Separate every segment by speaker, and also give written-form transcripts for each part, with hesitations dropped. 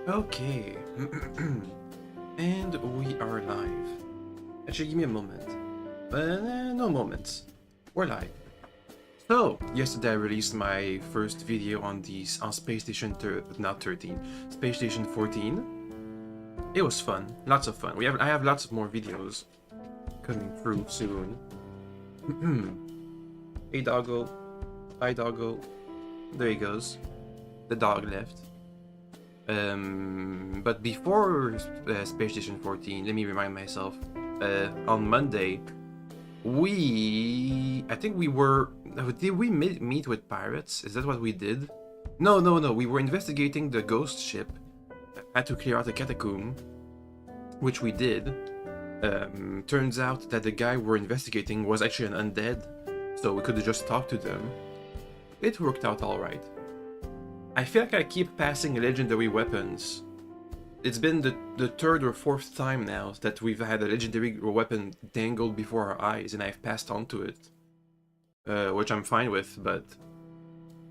Speaker 1: Okay. And we are live. Actually, give me a moment. No moments. We're live. So, yesterday I released my first video on Space Station not 13, Space Station 14. It was fun, lots of fun. I have lots of more videos coming through soon. Hey doggo, bye doggo. There he goes. The dog left. But before Space Station 14, let me remind myself. On Monday, I think we were. Did we meet with pirates? Is that what we did? No. We were investigating the ghost ship. Had to clear out the catacomb, which we did. Turns out that the guy we're investigating was actually an undead, so we could have just talked to them. It worked out all right. I feel like I keep passing legendary weapons. It's been the third or fourth time now that we've had a legendary weapon dangled before our eyes, and I've passed on to it. Which I'm fine with, but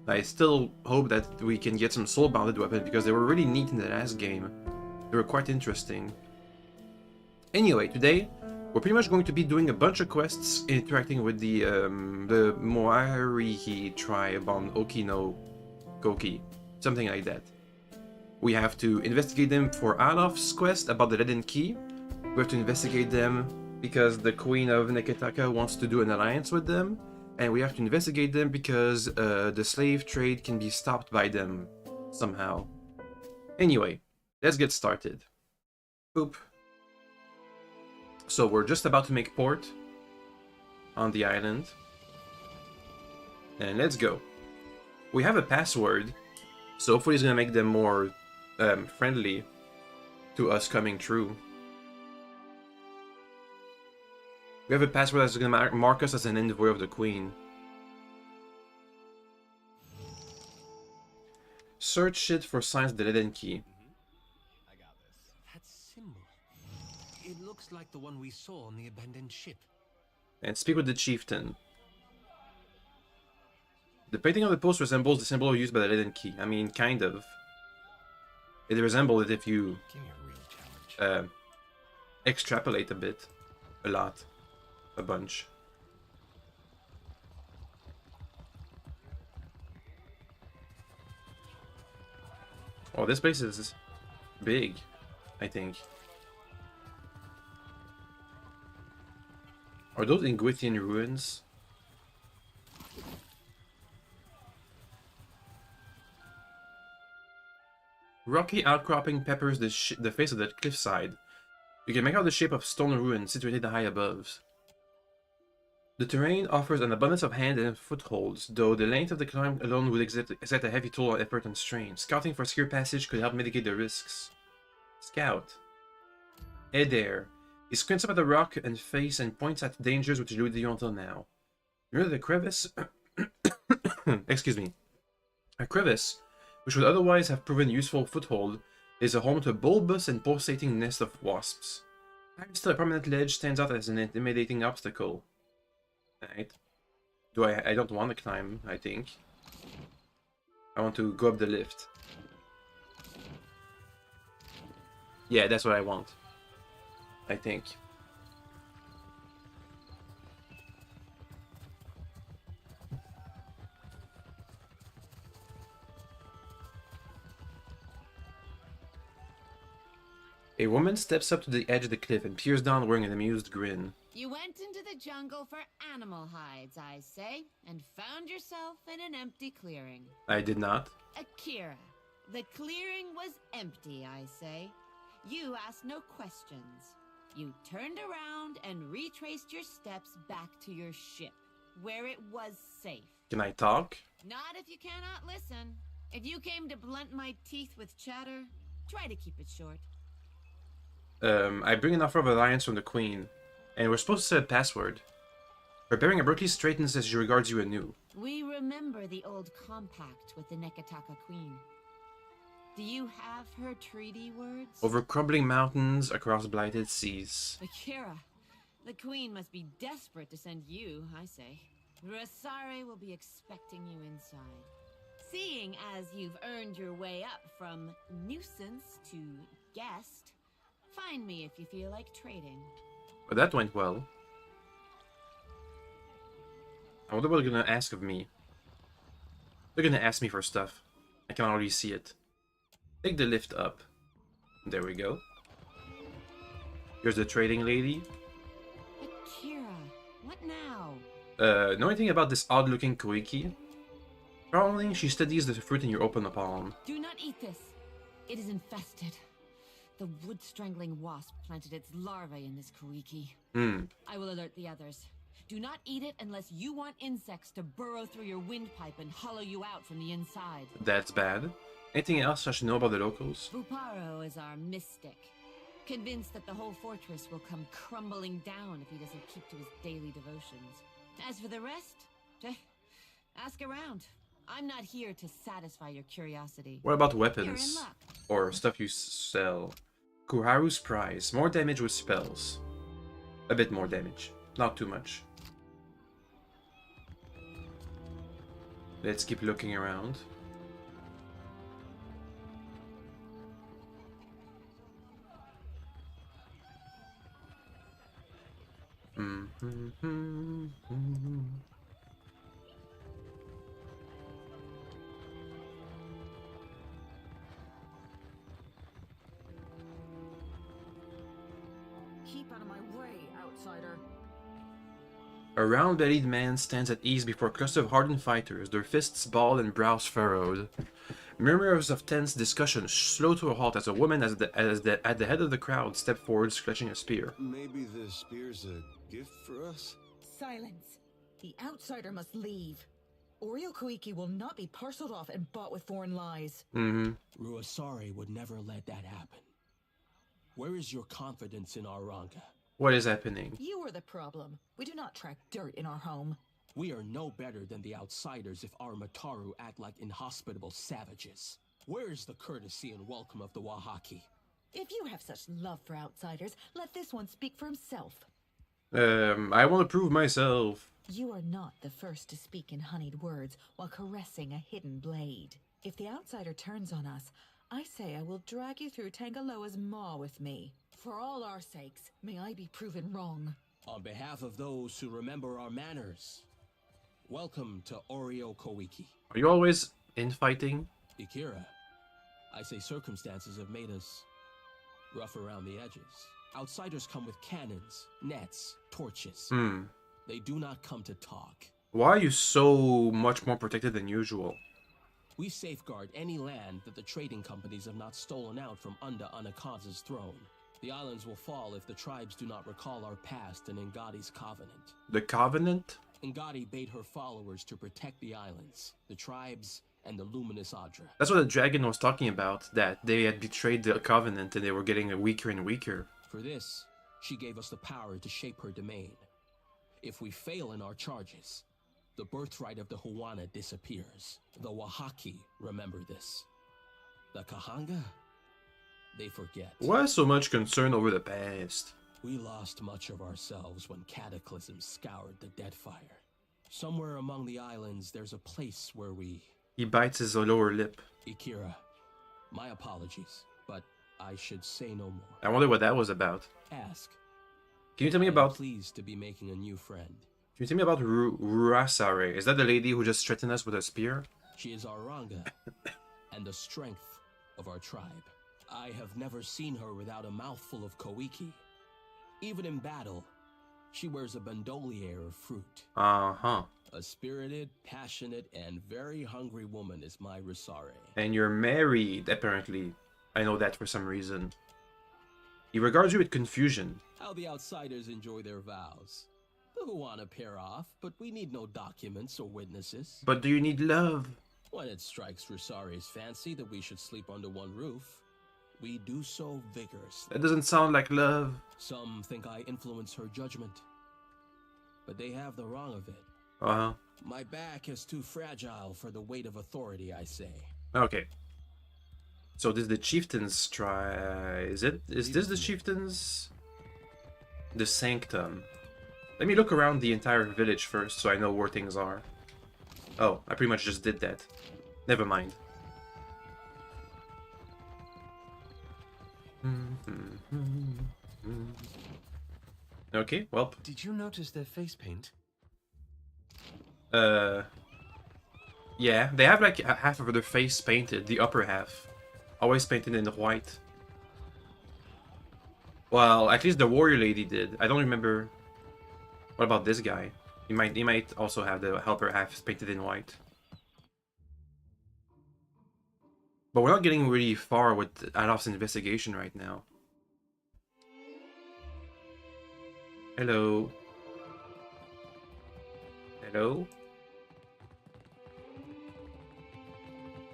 Speaker 1: I still hope that we can get some soul-bounded weapons because they were really neat in the last game. They were quite interesting. Anyway, today we're pretty much going to be doing a bunch of quests interacting with the Moarihi tribe on Okino Koki, something like that. We have to investigate them for Alof's quest about the Leaden Key. We have to investigate them because the Queen of Neketaka wants to do an alliance with them. And we have to investigate them because the slave trade can be stopped by them somehow. Anyway, let's get started. Boop. So we're just about to make port on the island. And let's go. We have a password, so hopefully it's gonna make them more friendly to us coming through. We have a password that's gonna mark us as an envoy of the Queen. Search it for signs of the Leaden Key.
Speaker 2: I got this. That symbol. It looks like the one we saw on the abandoned ship.
Speaker 1: And speak with the chieftain. The painting on the post resembles the symbol used by the Leaden Key. I mean, kind of. It resembles it if you
Speaker 2: Give me a real challenge.
Speaker 1: Extrapolate a bit. A lot. A bunch. Oh, this place is big, I think. Are those Ingwithian ruins? Rocky outcropping peppers the face of the cliffside. You can make out the shape of stone ruins situated high above. The terrain offers an abundance of hand and footholds, though the length of the climb alone would exert a heavy toll on effort and strain. Scouting for secure passage could help mitigate the risks. Scout. Hey there. He squints up at the rock and face and points at dangers which eluded you until now. Near the crevice... Excuse me. A crevice, which would otherwise have proven useful foothold, is a home to a bulbous and pulsating nest of wasps. Still, a prominent ledge stands out as an intimidating obstacle. Right. I don't want to climb, I think. I want to go up the lift. Yeah, that's what I want. I think. A woman steps up to the edge of the cliff and peers down wearing an amused grin.
Speaker 3: You went into the jungle for animal hides, I say, and found yourself in an empty clearing.
Speaker 1: I did not.
Speaker 3: Akira, the clearing was empty, I say. You asked no questions. You turned around and retraced your steps back to your ship, where it was safe.
Speaker 1: Can I talk?
Speaker 3: Not if you cannot listen. If you came to blunt my teeth with chatter, try to keep it short.
Speaker 1: I bring an offer of alliance from the Queen, and we're supposed to set a password. Her bearing abruptly straightens as she regards you anew.
Speaker 3: We remember the old compact with the Neketaka Queen. Do you have her treaty words?
Speaker 1: Over crumbling mountains, across blighted seas.
Speaker 3: Akira, the Queen must be desperate to send you, I say. Rasari will be expecting you inside. Seeing as you've earned your way up from nuisance to guest, find me if you feel like trading.
Speaker 1: But that went well. I wonder what they're gonna ask of me. They're gonna ask me for stuff. I can already see it. Take the lift up. There we go. Here's the trading lady.
Speaker 3: Akira, what now?
Speaker 1: Know anything about this odd-looking Koiki? Apparently, she studies the fruit in your open palm.
Speaker 3: Do not eat this. It is infested. The wood-strangling wasp planted its larvae in this Koiki. I will alert the others. Do not eat it unless you want insects to burrow through your windpipe and hollow you out from the inside.
Speaker 1: That's bad. Anything else I should know about the locals?
Speaker 3: Buparo is our mystic. Convinced that the whole fortress will come crumbling down if he doesn't keep to his daily devotions. As for the rest, ask around. I'm not here to satisfy your curiosity.
Speaker 1: What about
Speaker 3: You're in
Speaker 1: weapons?
Speaker 3: luck.
Speaker 1: Or stuff you sell? Kuharu's prize. More damage with spells. A bit more damage. Not too much. Let's keep looking around.
Speaker 4: Keep out of my way, outsider.
Speaker 1: A round-bellied man stands at ease before a cluster of hardened fighters, their fists balled and brows furrowed. Murmurs of tense discussion slow to a halt as a woman at the head of the crowd stepped forward, clutching a spear.
Speaker 5: Maybe the spear's a gift for us?
Speaker 4: Silence. The outsider must leave. Oreo Koiki will not be parceled off and bought with foreign lies.
Speaker 2: Ruasari would never let that happen. Where is your confidence in Aranga?
Speaker 1: What is happening?
Speaker 4: You are the problem. We do not track dirt in our home.
Speaker 2: We are no better than the outsiders if our Mataru act like inhospitable savages. Where is the courtesy and welcome of the Wahaki?
Speaker 4: If you have such love for outsiders, let this one speak for himself.
Speaker 1: I want to prove myself.
Speaker 4: You are not the first to speak in honeyed words while caressing a hidden blade. If the outsider turns on us, I say I will drag you through Tangaloa's maw with me. For all our sakes, may I be proven wrong.
Speaker 2: On behalf of those who remember our manners, welcome to Oreo Koiki.
Speaker 1: Are you always infighting?
Speaker 2: Ikira, I say circumstances have made us rough around the edges. Outsiders come with cannons, nets, torches. They do not come to talk.
Speaker 1: Why are you so much more protected than usual?
Speaker 2: We safeguard any land that the trading companies have not stolen out from under Anakaz's throne. The islands will fall if the tribes do not recall our past and Ngadi's covenant.
Speaker 1: The Covenant?
Speaker 2: Ngadi bade her followers to protect the islands, the tribes, and the luminous Adra.
Speaker 1: That's what the dragon was talking about, that they had betrayed the Covenant and they were getting weaker and weaker.
Speaker 2: For this, she gave us the power to shape her domain. If we fail in our charges, the birthright of the Huana disappears. The Wahaki remember this. The Kahanga, they forget.
Speaker 1: Why so much concern over the past?
Speaker 2: We lost much of ourselves when Cataclysm scoured the Deadfire. Somewhere among the islands, there's a place where we...
Speaker 1: He bites his lower lip.
Speaker 2: Ikira, my apologies, but I should say no more.
Speaker 1: I wonder what that was about.
Speaker 2: Ask.
Speaker 1: Can you tell me
Speaker 2: I am
Speaker 1: about...
Speaker 2: pleased to be making a new friend.
Speaker 1: Can you tell me about Ruasare? Is that the lady who just threatened us with a spear?
Speaker 2: She is our Ranga, and the strength of our tribe. I have never seen her without a mouthful of Koiki. Even in battle, she wears a bandolier of fruit.
Speaker 1: Uh-huh.
Speaker 2: A spirited, passionate, and very hungry woman is my Rusare.
Speaker 1: And you're married, apparently. I know that for some reason. He regards you with confusion.
Speaker 2: How the outsiders enjoy their vows. The Huana pair off, but we need no documents or witnesses.
Speaker 1: But do you need love?
Speaker 2: When it strikes Rusare's fancy that we should sleep under one roof, we do so vigorously.
Speaker 1: That doesn't sound like love.
Speaker 2: Some think I influence her judgment, but they have the wrong of it.
Speaker 1: Uh-huh.
Speaker 2: My back is too fragile for the weight of authority, I say.
Speaker 1: Okay. So this is the chieftain's Is this the chieftain's? The sanctum. Let me look around the entire village first so I know where things are. Oh, I pretty much just did that. Never mind. Okay, well.
Speaker 5: Did you notice their face paint?
Speaker 1: Yeah, they have like half of their face painted, the upper half. Always painted in white. Well, at least the warrior lady did. I don't remember. What about this guy? He might also have the helper half painted in white. But we're not getting really far with Adolf's investigation right now. Hello. Hello?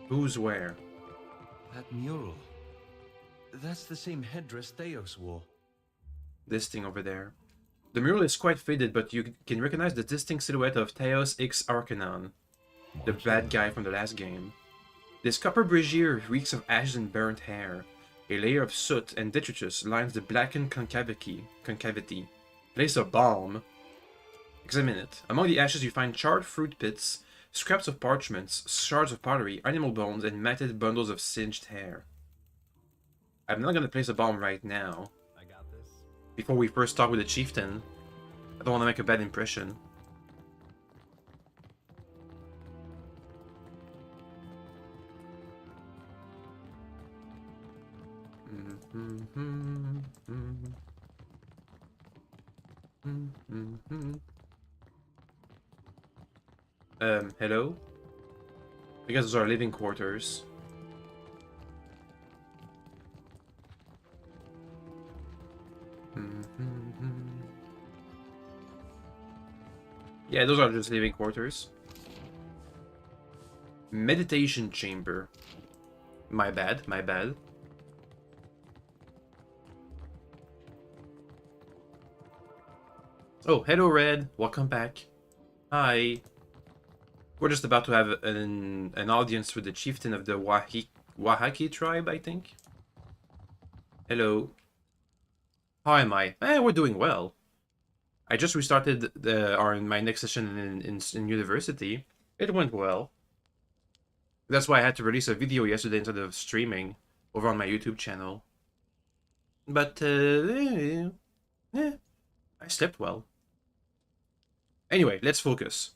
Speaker 1: Who's where?
Speaker 5: That mural. That's the same headdress Theos wore.
Speaker 1: This thing over there. The mural is quite faded, but you can recognize the distinct silhouette of Theos X Arcanon, the bad guy from the last game. This copper brazier reeks of ashes and burnt hair. A layer of soot and detritus lines the blackened concavity. Place a bomb. Examine it. Among the ashes you find charred fruit pits, scraps of parchments, shards of pottery, animal bones, and matted bundles of singed hair. I'm not gonna place a bomb right now.
Speaker 5: I got this.
Speaker 1: Before we first talk with the chieftain. I don't want to make a bad impression. Hello? I guess those are living quarters. Yeah, those are just living quarters. Meditation chamber. My bad, my bad. Oh, hello Red. Welcome back. Hi. We're just about to have an audience with the chieftain of the Wahaki tribe, I think. Hello. How am I? We're doing well. I just restarted my next session in university. It went well. That's why I had to release a video yesterday instead of streaming over on my YouTube channel. But, I slept well. Anyway, let's focus.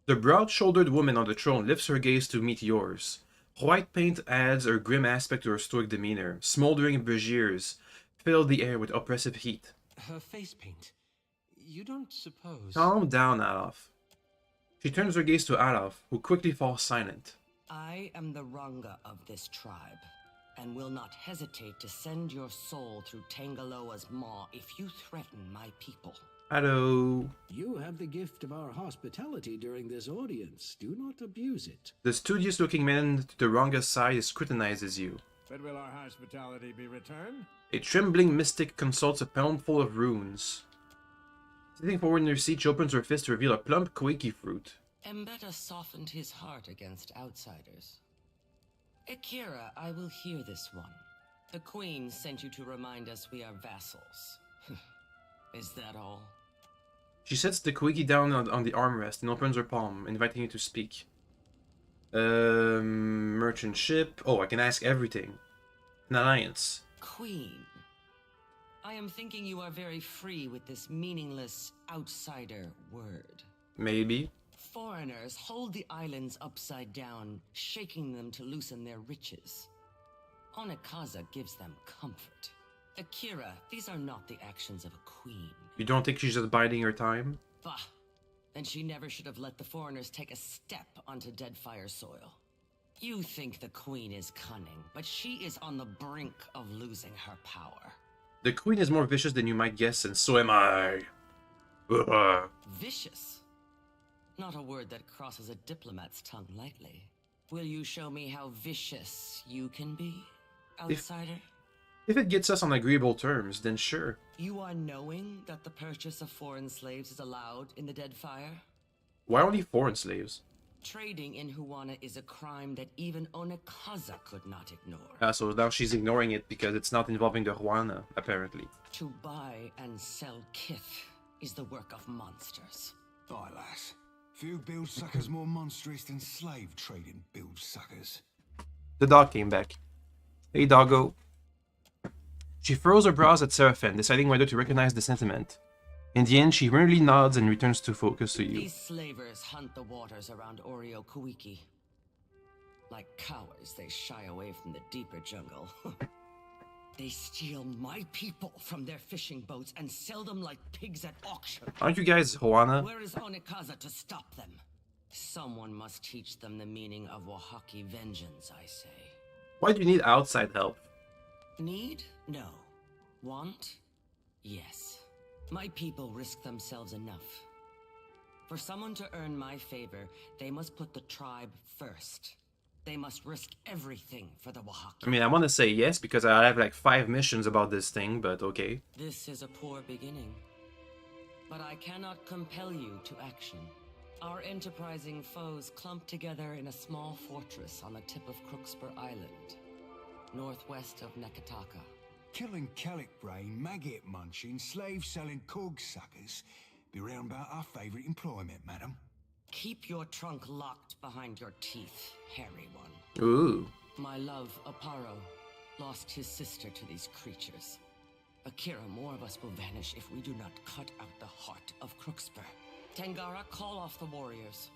Speaker 1: The broad-shouldered woman on the throne lifts her gaze to meet yours. White paint adds a grim aspect to her stoic demeanor. Smoldering braziers fill the air with oppressive heat.
Speaker 5: Her face paint. You don't suppose...
Speaker 1: Calm down, Adolf. She turns her gaze to Adolf, who quickly falls silent.
Speaker 6: I am the Ranga of this tribe, and will not hesitate to send your soul through Tangaloa's maw if you threaten my people.
Speaker 1: Hello.
Speaker 7: You have the gift of our hospitality during this audience. Do not abuse it.
Speaker 1: The studious-looking man to the Ranga's side scrutinizes you.
Speaker 8: But will our hospitality be returned?
Speaker 1: A trembling mystic consults a palm full of runes. Sitting forward in her seat, she opens her fist to reveal a plump Koiki fruit.
Speaker 6: Mbeta softened his heart against outsiders. Akira, I will hear this one. The Queen sent you to remind us we are vassals. Is that all?
Speaker 1: She sets the Koiki down on the armrest and opens her palm, inviting you to speak. Merchant ship. Oh, I can ask everything. An alliance.
Speaker 6: Queen. I am thinking you are very free with this meaningless outsider word.
Speaker 1: Maybe.
Speaker 6: Foreigners hold the islands upside down, shaking them to loosen their riches. Onikaza gives them comfort. Akira, these are not the actions of a queen.
Speaker 1: You don't think she's just biding her time?
Speaker 6: Bah! Then she never should have let the foreigners take a step onto Deadfire soil. You think the queen is cunning, but she is on the brink of losing her power.
Speaker 1: The queen is more vicious than you might guess, and so am I.
Speaker 6: Vicious? Not a word that crosses a diplomat's tongue lightly. Will you show me how vicious you can be, outsider?
Speaker 1: If it gets us on agreeable terms, then sure.
Speaker 6: You are knowing that the purchase of foreign slaves is allowed in the Deadfire?
Speaker 1: Why only foreign slaves?
Speaker 6: Trading in Huana is a crime that even Onikaza could not ignore.
Speaker 1: So now she's ignoring it because it's not involving the Juana, apparently.
Speaker 6: To buy and sell kith is the work of monsters.
Speaker 5: Boy, lass.
Speaker 9: Few build suckers more monstrous than slave trading build suckers.
Speaker 1: The dog came back. Hey, doggo. She furrows her brows at Seraphim, deciding whether to recognize the sentiment. In the end, she merely nods and returns to focus to you.
Speaker 6: These slavers hunt the waters around Oreo Kuiki. Like cowards, they shy away from the deeper jungle. They steal my people from their fishing boats and sell them like pigs at auction.
Speaker 1: Aren't you guys Juana?
Speaker 6: Where is Onikaza to stop them? Someone must teach them the meaning of Wahaki vengeance, I say.
Speaker 1: Why do you need outside help?
Speaker 6: Need? No. Want? Yes. My people risk themselves enough. For someone to earn my favor, they must put the tribe first. They must risk everything for the Wahaki.
Speaker 1: I mean, I want to say yes because I have like 5 missions about this thing, but okay.
Speaker 6: This is a poor beginning. But I cannot compel you to action. Our enterprising foes clump together in a small fortress on the tip of Crookspur Island, northwest of Nekataka.
Speaker 9: Killing Calic brain, maggot munching, slave selling cog suckers be round about our favourite employment, madam.
Speaker 6: Keep your trunk locked behind your teeth, hairy one.
Speaker 1: Ooh.
Speaker 6: My love, Aparo, lost his sister to these creatures. Akira, more of us will vanish if we do not cut out the heart of Crookspur. Tangara, call off the warriors.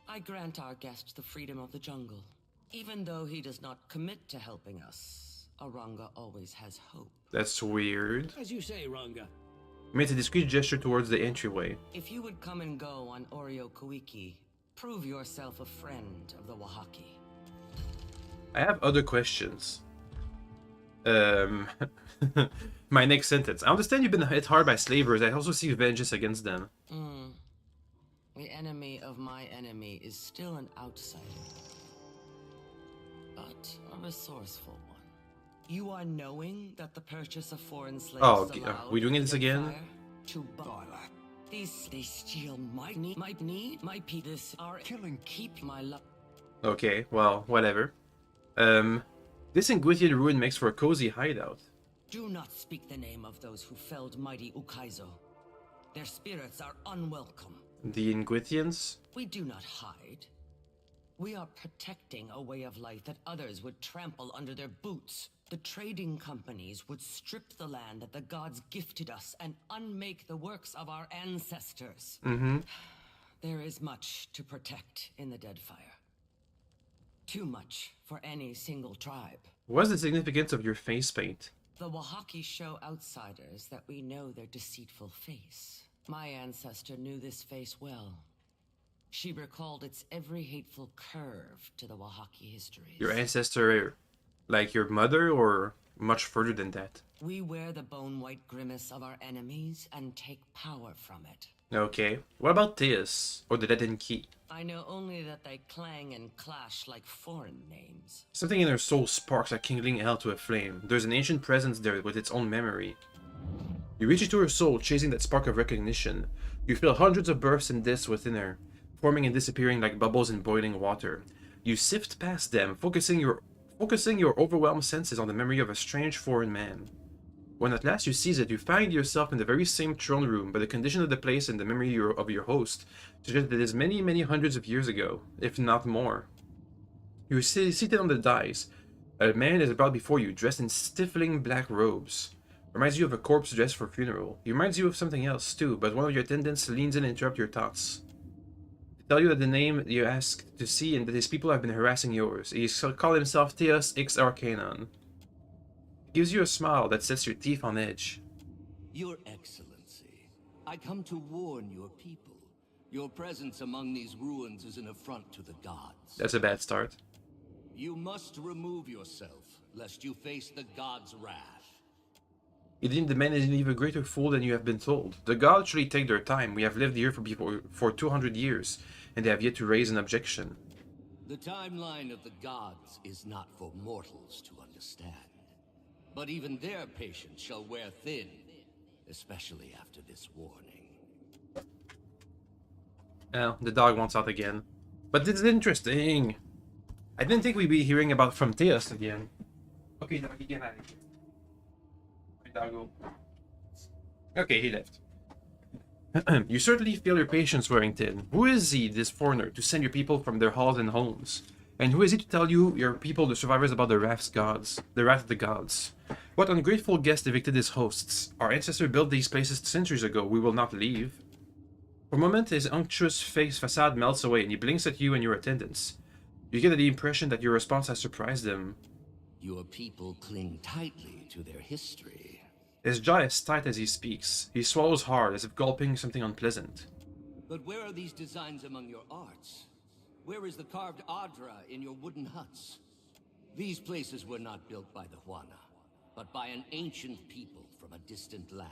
Speaker 6: I grant our guest the freedom of the jungle. Even though he does not commit to helping us, Aranga always has hope.
Speaker 1: That's weird.
Speaker 7: As you say, Ranga.
Speaker 1: Makes a discreet gesture towards the entryway.
Speaker 6: If you would come and go on Oreo Kuiki, prove yourself a friend of the Wahaki.
Speaker 1: I have other questions. My next sentence. I understand you've been hit hard by slavers. I also see vengeance against them.
Speaker 6: The enemy of my enemy is still an outsider, but a resourceful one. You are knowing that the purchase of foreign slaves.
Speaker 1: Oh, okay. Are we doing this again?
Speaker 6: To buy these, they steal my people. This are killing. Keep my love.
Speaker 1: Okay, well, whatever. This Ingwithian ruin makes for a cozy hideout.
Speaker 6: Do not speak the name of those who felled mighty Ukaizo. Their spirits are unwelcome.
Speaker 1: The Ingwithians?
Speaker 6: We do not hide. We are protecting a way of life that others would trample under their boots. The trading companies would strip the land that the gods gifted us and unmake the works of our ancestors. There is much to protect in the Deadfire. Too much for any single tribe.
Speaker 1: What's the significance of your face paint?
Speaker 6: The Wahaki show outsiders that we know their deceitful face. My ancestor knew this face well. She recalled its every hateful curve to the Wahaki histories.
Speaker 1: Your ancestor, like your mother, or much further than that?
Speaker 6: We wear the bone-white grimace of our enemies and take power from it.
Speaker 1: Okay. What about Theus, or the Leaden Key?
Speaker 6: I know only that they clang and clash like foreign names.
Speaker 1: Something in her soul sparks like kindling hell to a flame. There's an ancient presence there with its own memory. You reach into her soul, chasing that spark of recognition. You feel hundreds of births and deaths within her, forming and disappearing like bubbles in boiling water. You sift past them, focusing your overwhelmed senses on the memory of a strange foreign man. When at last you seize it, you find yourself in the very same throne room, but the condition of the place and the memory of your host suggest that it is many, many hundreds of years ago, if not more. You are seated on the dais. A man is brought before you, dressed in stifling black robes. Reminds you of a corpse dressed for funeral. He reminds you of something else too, but one of your attendants leans in and interrupts your thoughts. They tell you that the name you asked to see and that his people have been harassing yours. He calls himself Theos X Arcanon. He gives you a smile that sets your teeth on edge.
Speaker 10: Your Excellency, I come to warn your people. Your presence among these ruins is an affront to the gods.
Speaker 1: That's a bad start.
Speaker 10: You must remove yourself, lest you face the gods' wrath.
Speaker 1: The man is an even greater fool than you have been told. The gods surely take their time. We have lived here for 200 years, and they have yet to raise an objection.
Speaker 10: The timeline of the gods is not for mortals to understand. But even their patience shall wear thin, especially after this warning.
Speaker 1: Oh, the dog wants out again. But this is interesting. I didn't think we'd be hearing about from Theos again. Okay, doggy, get out of here. Doggo. Okay, he left. You certainly feel your patience wearing thin. Who is he, this foreigner, to send your people from their halls and homes? And who is he to tell you, your people, the survivors, about the wrath of the gods? What ungrateful guest evicted his hosts? Our ancestors built these places centuries ago. We will not leave. For a moment, his unctuous face facade melts away, and he blinks at you and your attendants. You get the impression that your response has surprised him.
Speaker 10: Your people cling tightly to their history.
Speaker 1: His jaw is tight as he speaks. He swallows hard, as if gulping something unpleasant.
Speaker 10: But where are these designs among your arts? Where is the carved Adra in your wooden huts? These places were not built by the Huana, but by an ancient people from a distant land.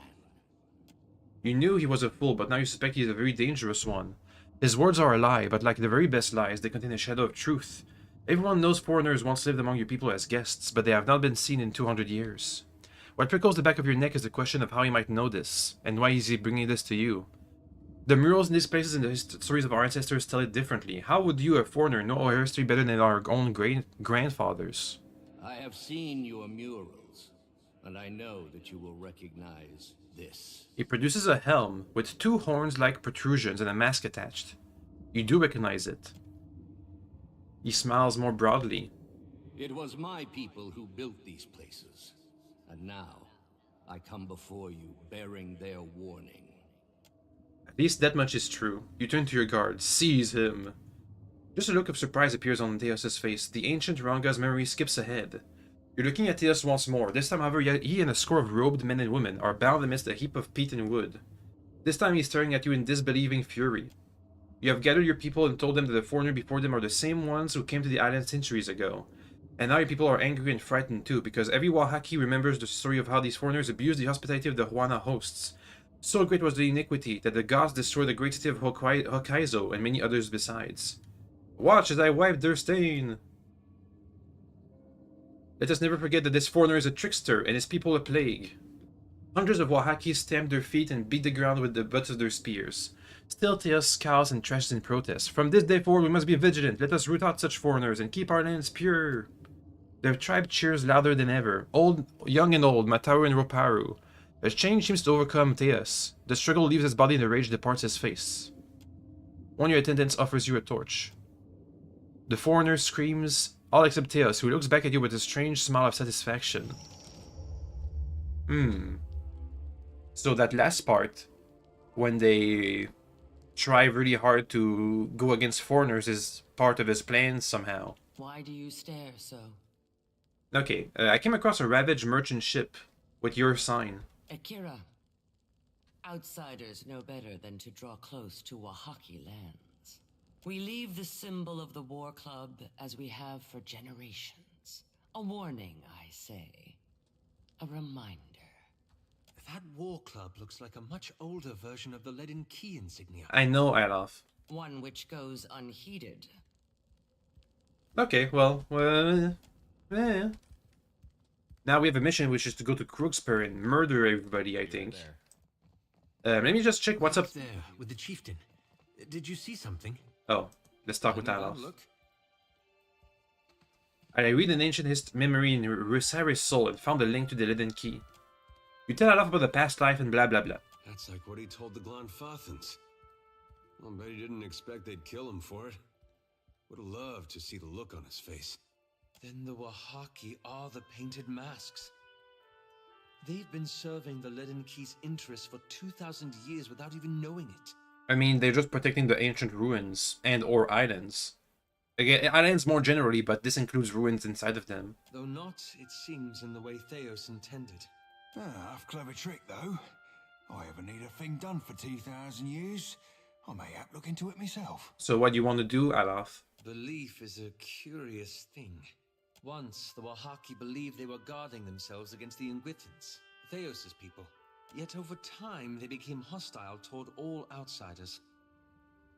Speaker 1: You knew he was a fool, but now you suspect he is a very dangerous one. His words are a lie, but like the very best lies, they contain a shadow of truth. Everyone knows foreigners once lived among your people as guests, but they have not been seen in 200 years. What prickles the back of your neck is the question of how he might know this, and why is he bringing this to you? The murals in these places and the stories of our ancestors tell it differently. How would you, a foreigner, know our history better than our own grandfathers?
Speaker 10: I have seen your murals, and I know that you will recognize this.
Speaker 1: He produces a helm with two horns-like protrusions and a mask attached. You do recognize it. He smiles more broadly.
Speaker 10: It was my people who built these places, and now I come before you bearing their warning.
Speaker 1: At least that much is true. You turn to your guard. Seize him! Just a look of surprise appears on Theos' face. The ancient Ranga's memory skips ahead. You're looking at Theos once more. This time, however, he and a score of robed men and women are bound amidst a heap of peat and wood. This time he's staring at you in disbelieving fury. You have gathered your people and told them that the foreigner before them are the same ones who came to the island centuries ago. And now your people are angry and frightened too, because every Oaxaci remembers the story of how these foreigners abused the hospitality of the Huana hosts. So great was the iniquity that the gods destroyed the great city of Hokkaido and many others besides. Watch as I wipe their stain! Let us never forget that this foreigner is a trickster and his people a plague. Hundreds of Oaxacis stamped their feet and beat the ground with the butts of their spears. Still Theos scowls and trashes in protest. From this day forward we must be vigilant. Let us root out such foreigners and keep our lands pure. The tribe cheers louder than ever. Young and old, Mataru and Roparu. A change seems to overcome Theos. The struggle leaves his body and the rage departs his face. One of your attendants offers you a torch. The foreigner screams, all except Theos, who looks back at you with a strange smile of satisfaction. So that last part, when they try really hard to go against foreigners, is part of his plan somehow.
Speaker 6: Why do you stare so?
Speaker 1: Okay, I came across a ravaged merchant ship with your sign.
Speaker 6: Akira, outsiders know better than to draw close to Oaxaci lands. We leave the symbol of the war club as we have for generations. A warning, I say. A reminder.
Speaker 5: That war club looks like a much older version of the lead and key insignia.
Speaker 1: I know, Olaf.
Speaker 6: One which goes unheeded.
Speaker 1: Okay, well, now we have a mission which is to go to Crooksper and murder everybody, I think. Let me just check what's up
Speaker 5: there with the chieftain. Did you see something?
Speaker 1: Oh, let's talk with Olaf. I read an ancient memory in Rusari's soul and found a link to the leaden key. You tell Olaf about the past life and blah blah blah.
Speaker 11: That's like what he told the Glanfathans. I'll bet he didn't expect they'd kill him for it. Would have loved to see the look on his face.
Speaker 5: Then the Oaxaci are the painted masks. They've been serving the Leaden Key's interests for 2,000 years without even knowing it.
Speaker 1: I mean, they're just protecting the ancient ruins and or islands. Again, islands more generally, but this includes ruins inside of them.
Speaker 5: Though not, it seems, in the way Theos intended.
Speaker 9: Half clever trick, though. I ever need a thing done for 2,000 years. I may have look into it myself.
Speaker 1: So what do you want to do, Olaf?
Speaker 5: Belief is a curious thing. Once, the Oaxaci believed they were guarding themselves against the Inguitans, Theos' people. Yet over time, they became hostile toward all outsiders.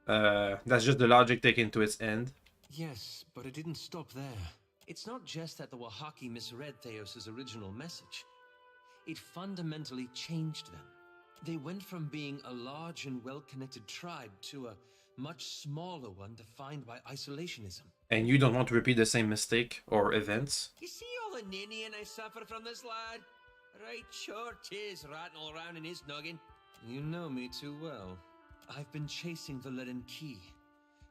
Speaker 1: That's just the logic taken to its end.
Speaker 5: Yes, but it didn't stop there. It's not just that the Oaxaci misread Theos' original message. It fundamentally changed them. They went from being a large and well-connected tribe to a much smaller one defined by isolationism.
Speaker 1: And you don't want to repeat the same mistake or events?
Speaker 12: You see all the ninnying I suffer from this lad? Right sure 'tis ratting all around in his noggin.
Speaker 5: You know me too well. I've been chasing the leaden key,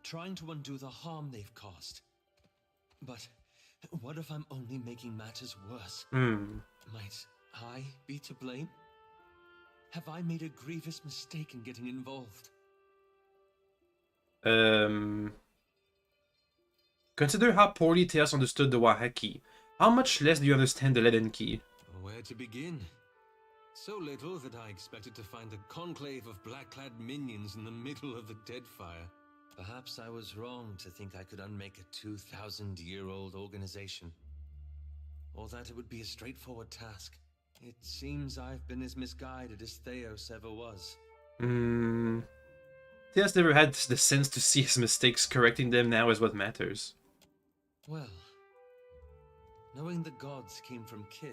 Speaker 5: trying to undo the harm they've caused. But what if I'm only making matters worse? Might I be to blame? Have I made a grievous mistake in getting involved?
Speaker 1: Consider how poorly Theos understood the Wahaki. How much less do you understand the leaden key?
Speaker 11: Where to begin? So little that I expected to find a conclave of black-clad minions in the middle of the Deadfire.
Speaker 5: Perhaps I was wrong to think I could unmake a 2,000-year-old organization. Or that it would be a straightforward task. It seems I've been as misguided as Theos ever was.
Speaker 1: Theos never had the sense to see his mistakes. Correcting them now is what matters.
Speaker 5: Well, knowing the gods came from Kith,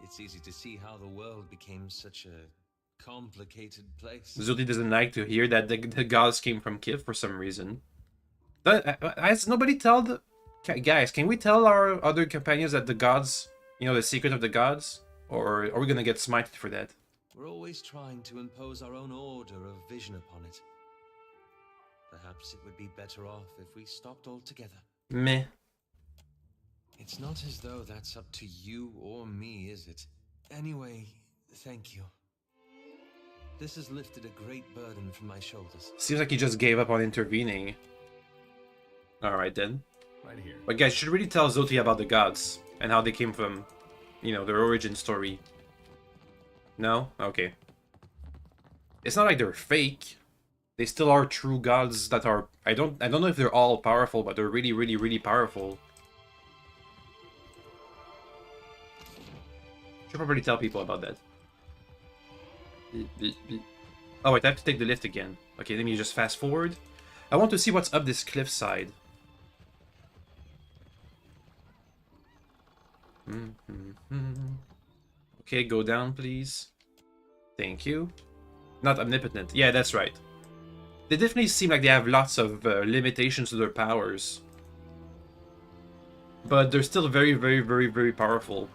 Speaker 5: it's easy to see how the world became such a complicated place.
Speaker 1: Zulti doesn't like to hear that the gods came from Kith for some reason. Has nobody tell the... Guys, can we tell our other companions that the gods, you know, the secret of the gods? Or are we gonna get smited for that?
Speaker 5: We're always trying to impose our own order of vision upon it. Perhaps it would be better off if we stopped altogether.
Speaker 1: Meh.
Speaker 5: It's not as though that's up to you or me, is it? Anyway, thank you. This has lifted a great burden from my shoulders.
Speaker 1: Seems like he just gave up on intervening. Alright then.
Speaker 8: Right here.
Speaker 1: But guys, you should really tell Zulti about the gods and how they came from, you know, their origin story. No? Okay. It's not like they're fake. They still are true gods that are... I don't know if they're all powerful, but they're really, really, really powerful. Should probably tell people about that. Oh wait, I have to take the lift again. Okay, let me just fast forward. I want to see what's up this cliffside. Okay, go down, please. Thank you. Not omnipotent. Yeah, that's right. They definitely seem like they have lots of limitations to their powers. But they're still very, very, very, very powerful.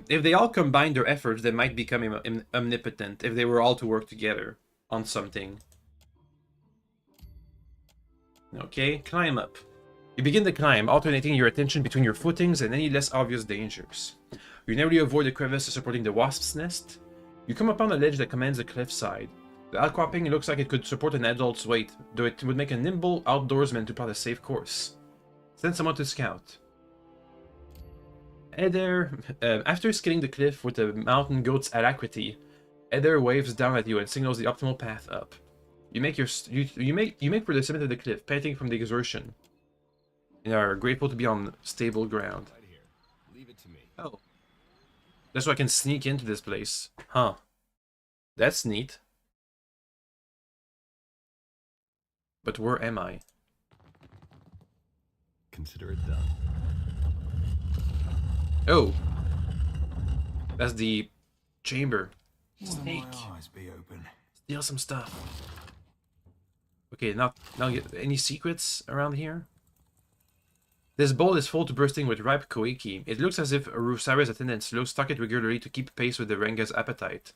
Speaker 1: If they all combine their efforts, they might become omnipotent if they were all to work together on something. Okay, climb up. You begin the climb, alternating your attention between your footings and any less obvious dangers. You narrowly avoid the crevice supporting the wasp's nest. You come upon a ledge that commands a cliffside. The outcropping looks like it could support an adult's weight, though it would make a nimble outdoorsman to plot a safe course. Send someone to scout. Eder, after scaling the cliff with the mountain goat's alacrity, Eder waves down at you and signals the optimal path up. You make for the summit of the cliff, panting from the exertion, and are grateful to be on stable ground.
Speaker 8: Right here. Leave it to me.
Speaker 1: Oh, that's so I can sneak into this place, huh? That's neat. But where am I?
Speaker 8: Consider it done.
Speaker 1: Oh, that's the chamber.
Speaker 9: Snake. My eyes be open.
Speaker 1: Steal some stuff. Okay, now any secrets around here? This bowl is full to bursting with ripe koiki. It looks as if Rusara's attendant slow stock it regularly to keep pace with the Renga's appetite.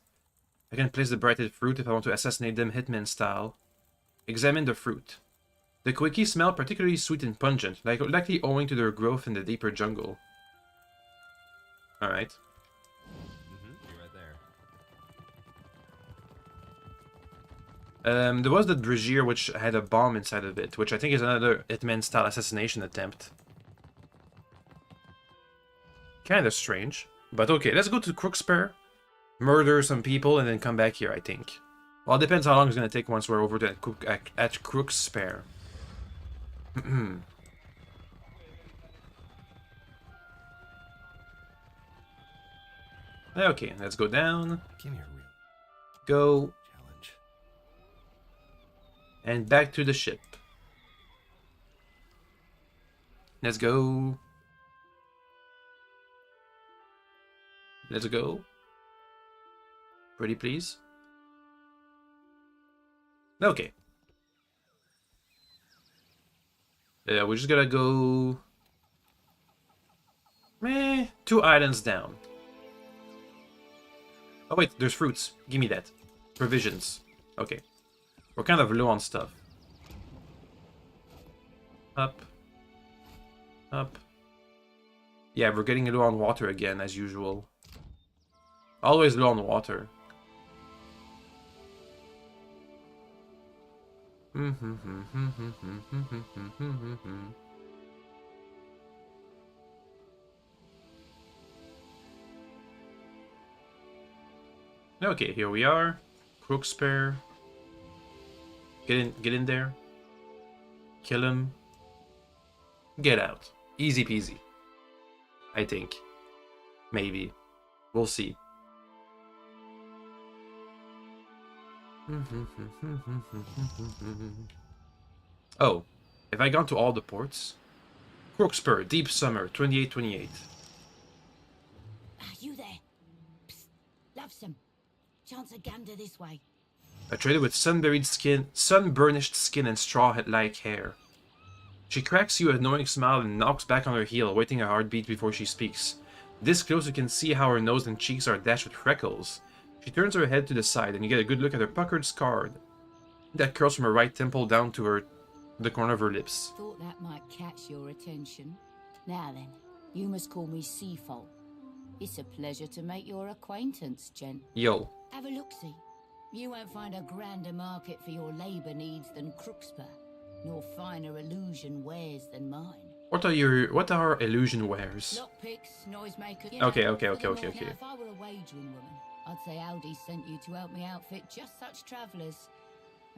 Speaker 1: I can place the brighted fruit if I want to assassinate them hitman style. Examine the fruit. The koiki smell particularly sweet and pungent, likely owing to their growth in the deeper jungle. Alright.
Speaker 8: You're right there.
Speaker 1: There was the Brazier which had a bomb inside of it, which I think is another Hitman-style assassination attempt. Kinda strange. But okay, let's go to Crookspear, murder some people, and then come back here, I think. Well, it depends how long it's gonna take once we're over to at Crookspear. Okay, let's go down.
Speaker 8: Give me a real
Speaker 1: Go.
Speaker 8: challenge.
Speaker 1: And back to the ship. Let's go. Let's go. Pretty please. Okay. We just gotta go... 2 islands down. Oh wait, there's fruits. Give me that. Provisions. Okay. We're kind of low on stuff. Up. Up. Yeah, we're getting low on water again, as usual. Always low on water. Okay, here we are. Crook Spear. Get in there. Kill him. Get out. Easy peasy. I think. Maybe. We'll see. Oh, have I gone to all the ports? Crookspur, Deep Summer, 2828.
Speaker 3: You there? Psst, love some. Chance a gander this way.
Speaker 1: A trader with sun-burnished skin and straw-like hair. She cracks you a knowing smile and knocks back on her heel, waiting a heartbeat before she speaks. This close you can see how her nose and cheeks are dashed with freckles. She turns her head to the side and you get a good look at her puckered scar that curls from her right temple down to the corner of her lips.
Speaker 12: Thought that might catch your attention. Now then, you must call me Seafoal. It's a pleasure to make your acquaintance, gent.
Speaker 1: Yo.
Speaker 12: Have a look-see. You won't find a grander market for your labour needs than Crookspur, nor finer illusion wares than mine.
Speaker 1: What are illusion wares?
Speaker 12: Lockpicks, noisemakers.
Speaker 1: Okay.
Speaker 12: Now, if I were a wagering woman, I'd say Aldi sent you to help me outfit just such travellers.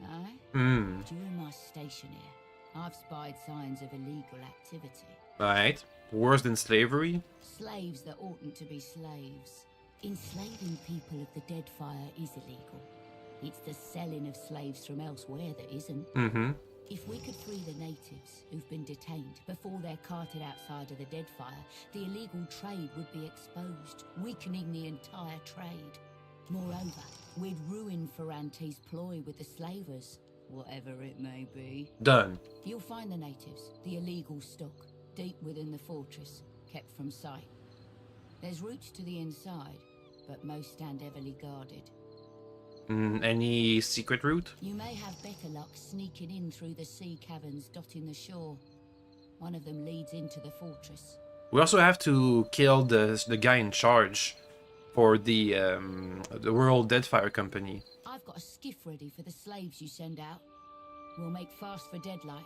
Speaker 12: Aye? During my station here, I've spied signs of illegal activity.
Speaker 1: Right. Worse than slavery?
Speaker 12: Slaves that oughtn't to be slaves. Enslaving people of the Deadfire is illegal. It's the selling of slaves from elsewhere that isn't. If we could free the natives who've been detained before they're carted outside of the Deadfire, the illegal trade would be exposed, weakening the entire trade. Moreover, we'd ruin Ferrante's ploy with the slavers, whatever it may be.
Speaker 1: Done.
Speaker 12: You'll find the natives, the illegal stock, deep within the fortress, kept from sight. There's routes to the inside, but most stand heavily guarded.
Speaker 1: Any secret route?
Speaker 12: You may have better luck sneaking in through the sea caverns dotting the shore. One of them leads into the fortress.
Speaker 1: We also have to kill the guy in charge for the World Deadfire Company.
Speaker 12: I've got a skiff ready for the slaves you send out. We'll make fast for Deadlight.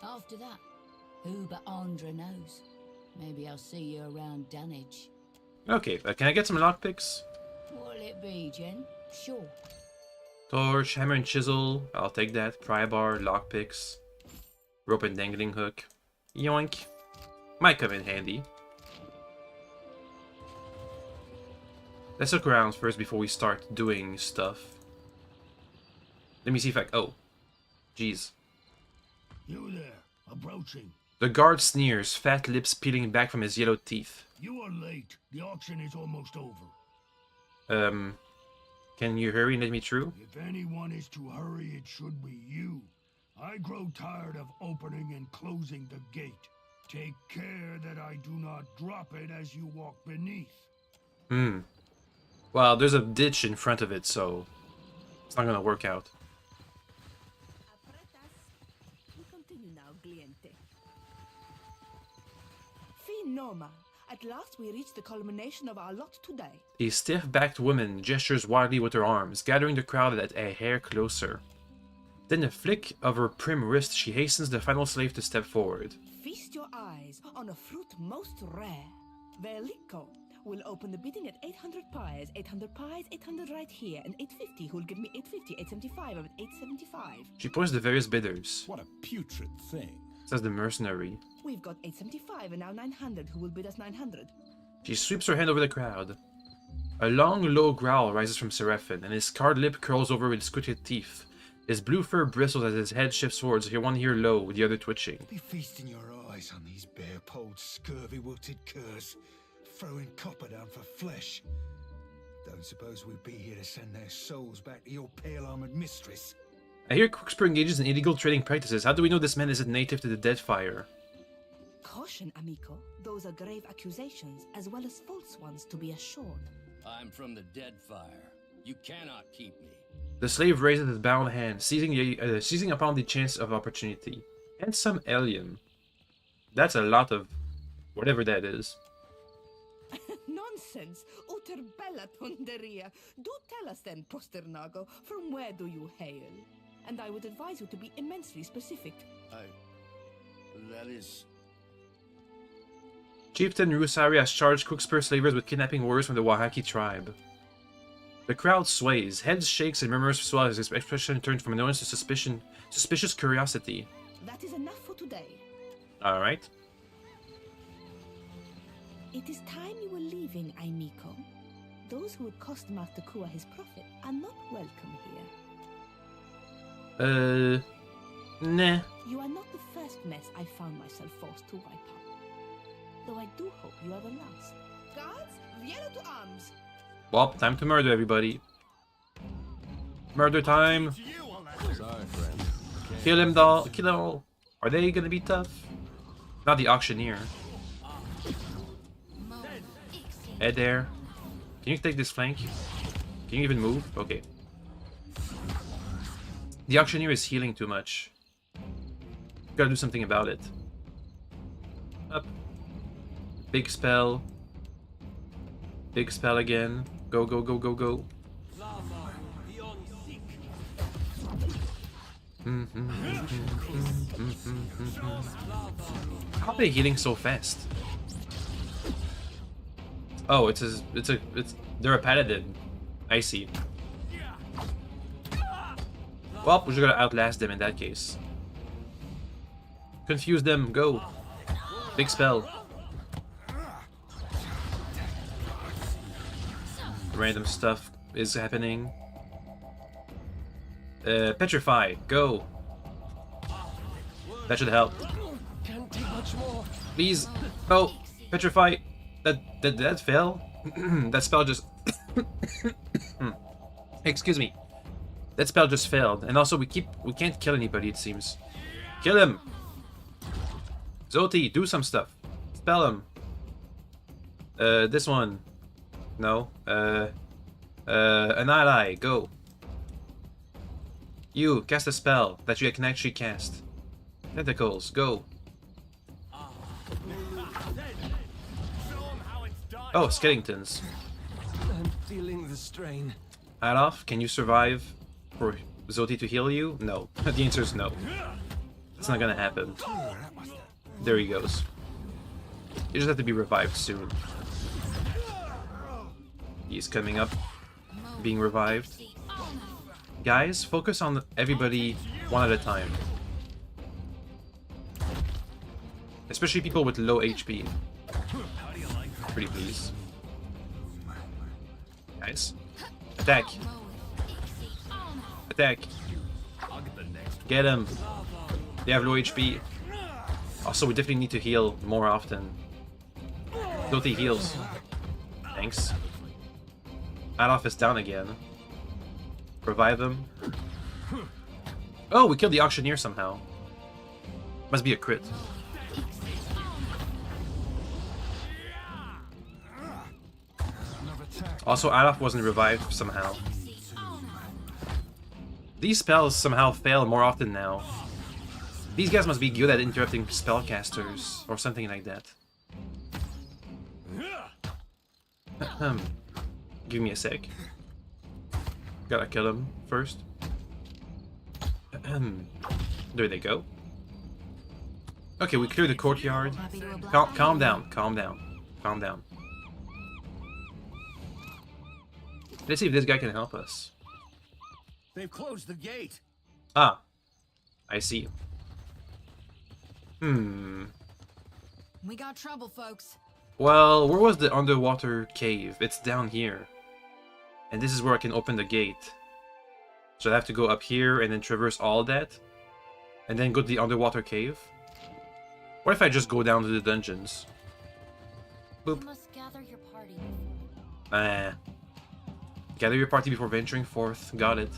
Speaker 12: After that, who but Andra knows? Maybe I'll see you around Dunwich.
Speaker 1: Okay, can I get some lockpicks?
Speaker 12: What'll it be, Jen? Sure.
Speaker 1: Torch, hammer and chisel. I'll take that. Pry bar, lockpicks. Rope and dangling hook. Yoink. Might come in handy. Let's look around first before we start doing stuff. Let me see if I... Oh. Jeez.
Speaker 9: You there, approaching.
Speaker 1: The guard sneers, fat lips peeling back from his yellow teeth.
Speaker 9: You are late. The auction is almost over.
Speaker 1: Can you hurry and let me through?
Speaker 9: If anyone is to hurry, it should be you. I grow tired of opening and closing the gate. Take care that I do not drop it as you walk beneath.
Speaker 1: Well, there's a ditch in front of it, so it's not gonna work out.
Speaker 13: Noma. At last we reach the culmination of our lot today.
Speaker 1: A stiff-backed woman gestures wildly with her arms, gathering the crowd at a hair closer. Then a flick of her prim wrist, she hastens the final slave to step forward.
Speaker 13: Feast your eyes on a fruit most rare. Verlico will open the bidding at 800 pies. 800 pies, 800 right here, and 850. Who'll give me 850, 875, and 875?
Speaker 1: She points the various bidders.
Speaker 9: What a putrid thing.
Speaker 1: Says the mercenary.
Speaker 13: We've got 875 and now 900. Who will bid us 900?
Speaker 1: She sweeps her hand over the crowd. A long, low growl rises from Seraphin, and his scarred lip curls over with squinted teeth. His blue fur bristles as his head shifts towards one ear low, with the other twitching.
Speaker 9: Be feasting your eyes on these bare-polled, scurvy-wilted curs, throwing copper down for flesh. Don't suppose we'd be here to send their souls back to your pale-armored mistress.
Speaker 1: I hear Crooksper engages in illegal trading practices. How do we know this man isn't native to the Deadfire?
Speaker 13: Caution, amico. Those are grave accusations, as well as false ones, to be assured.
Speaker 10: I'm from the Deadfire. You cannot keep me.
Speaker 1: The slave raises his bound hand, seizing upon the chance of opportunity. And some alien. That's a lot of whatever that is.
Speaker 13: Nonsense! Uter bella tonderia. Do tell us then, Posternago, from where do you hail? And I would advise you to be immensely specific.
Speaker 10: That is...
Speaker 1: Chieftain Rusari has charged Cookspur slavers with kidnapping warriors from the Oaxaca tribe. The crowd sways, heads shakes, and murmurs swell as his expression turns from annoyance to suspicious curiosity.
Speaker 13: That is enough for today.
Speaker 1: Alright.
Speaker 13: It is time you were leaving, Aimiko. Those who would cost Master Kua his profit are not welcome here.
Speaker 1: Nah.
Speaker 13: You are not the first mess I found myself forced to wipe up. Though I do hope you are the last. Guards, Viero to arms!
Speaker 1: Well, time to murder everybody. Murder time!
Speaker 8: Sorry, friend.
Speaker 1: Kill him, doll. Kill them all. Are they gonna be tough? Not the auctioneer. Hey there. Can you take this flank? Can you even move? Okay. The auctioneer is healing too much. Gotta do something about it. Up. Big spell. Big spell again. Go, go, go, go, go. How are they healing so fast? Oh, they're a paladin. I see. Well, we're just gonna outlast them in that case. Confuse them, go. Big spell. Random stuff is happening. Petrify, go. That should help.
Speaker 2: Can't take much more.
Speaker 1: Please. Oh, petrify. That fail? That spell just... Excuse me. That spell just failed. And also we can't kill anybody, it seems. Kill him! Zoti, do some stuff. Spell him. This one. No. An ally, go. You, cast a spell that you can actually cast. Tentacles, go. Oh, skeletons.
Speaker 2: I'm feeling the strain.
Speaker 1: Adolf, can you survive for Zoti to heal you? No. The answer is no. It's not gonna happen. There he goes. You just have to be revived soon. He's coming up, being revived. Guys, focus on everybody one at a time. Especially people with low HP. Pretty please. Guys. Attack. Attack. Get him. They have low HP. Also, we definitely need to heal more often. Doti heals. Thanks. Adolf is down again. Revive him. Oh, we killed the auctioneer somehow. Must be a crit. Also, Adolf wasn't revived somehow. These spells somehow fail more often now. These guys must be good at interrupting spellcasters, or something like that. Give me a sec. Gotta kill him first. There they go. Okay, we cleared the courtyard. Calm down, calm down, calm down. Let's see if this guy can help us.
Speaker 10: They've closed the gate.
Speaker 1: Ah, I see.
Speaker 14: We got trouble, folks.
Speaker 1: Well, where was the underwater cave? It's down here. And this is where I can open the gate. So I have to go up here and then traverse all that. And then go to the underwater cave. What if I just go down to the dungeons? Boop.
Speaker 12: You must gather your party.
Speaker 1: Gather your party before venturing forth. Got it.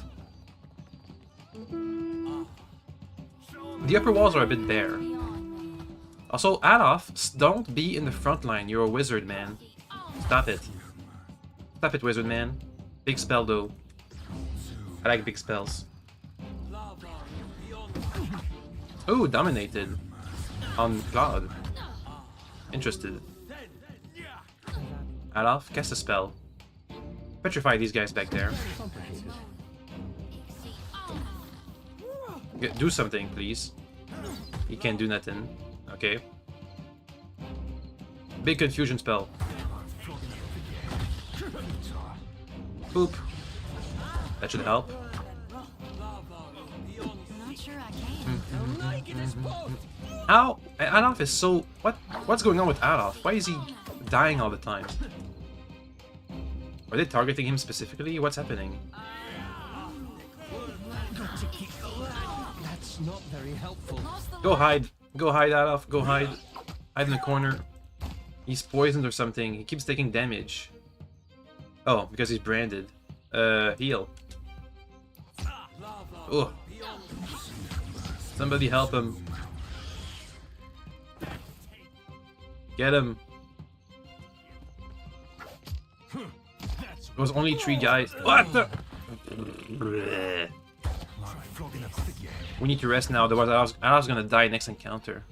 Speaker 1: The upper walls are a bit bare. Also, Adolf, don't be in the front line. You're a wizard, man. Stop it. Stop Stop it, wizard man. Big spell though. I like big spells. Oh, dominated. On Claude. Interested. Adolf, cast a spell. Petrify these guys back there. Do something, please. You can't do nothing. Okay. Big confusion spell. Boop. That should help. Ow! Adolf is so... What's going on with Adolf? Why is he dying all the time? Are they targeting him specifically? What's happening?
Speaker 5: That's not very helpful.
Speaker 1: Go hide. Go hide, Adolf. Go hide. Hide in the corner. He's poisoned or something. He keeps taking damage. Oh, because he's branded. Heal. Oh. Somebody help him. Get him. It was only 3 guys. What the? We need to rest now, otherwise I was gonna die next encounter.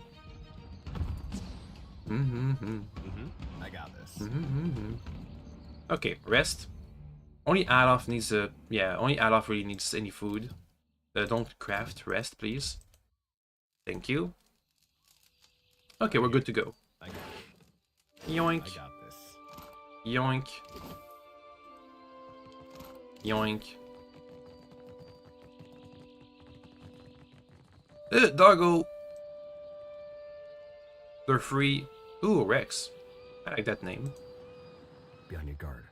Speaker 8: I got this.
Speaker 1: Okay, rest. Only Adolf needs a... Yeah, only Adolf really needs any food. Don't craft. Rest, please. Thank you. Okay, we're good to go. Yoink.
Speaker 8: I got this.
Speaker 1: Yoink. Yoink. Doggo! They're free. Ooh, Rex. I like that name.
Speaker 8: Be on your guard.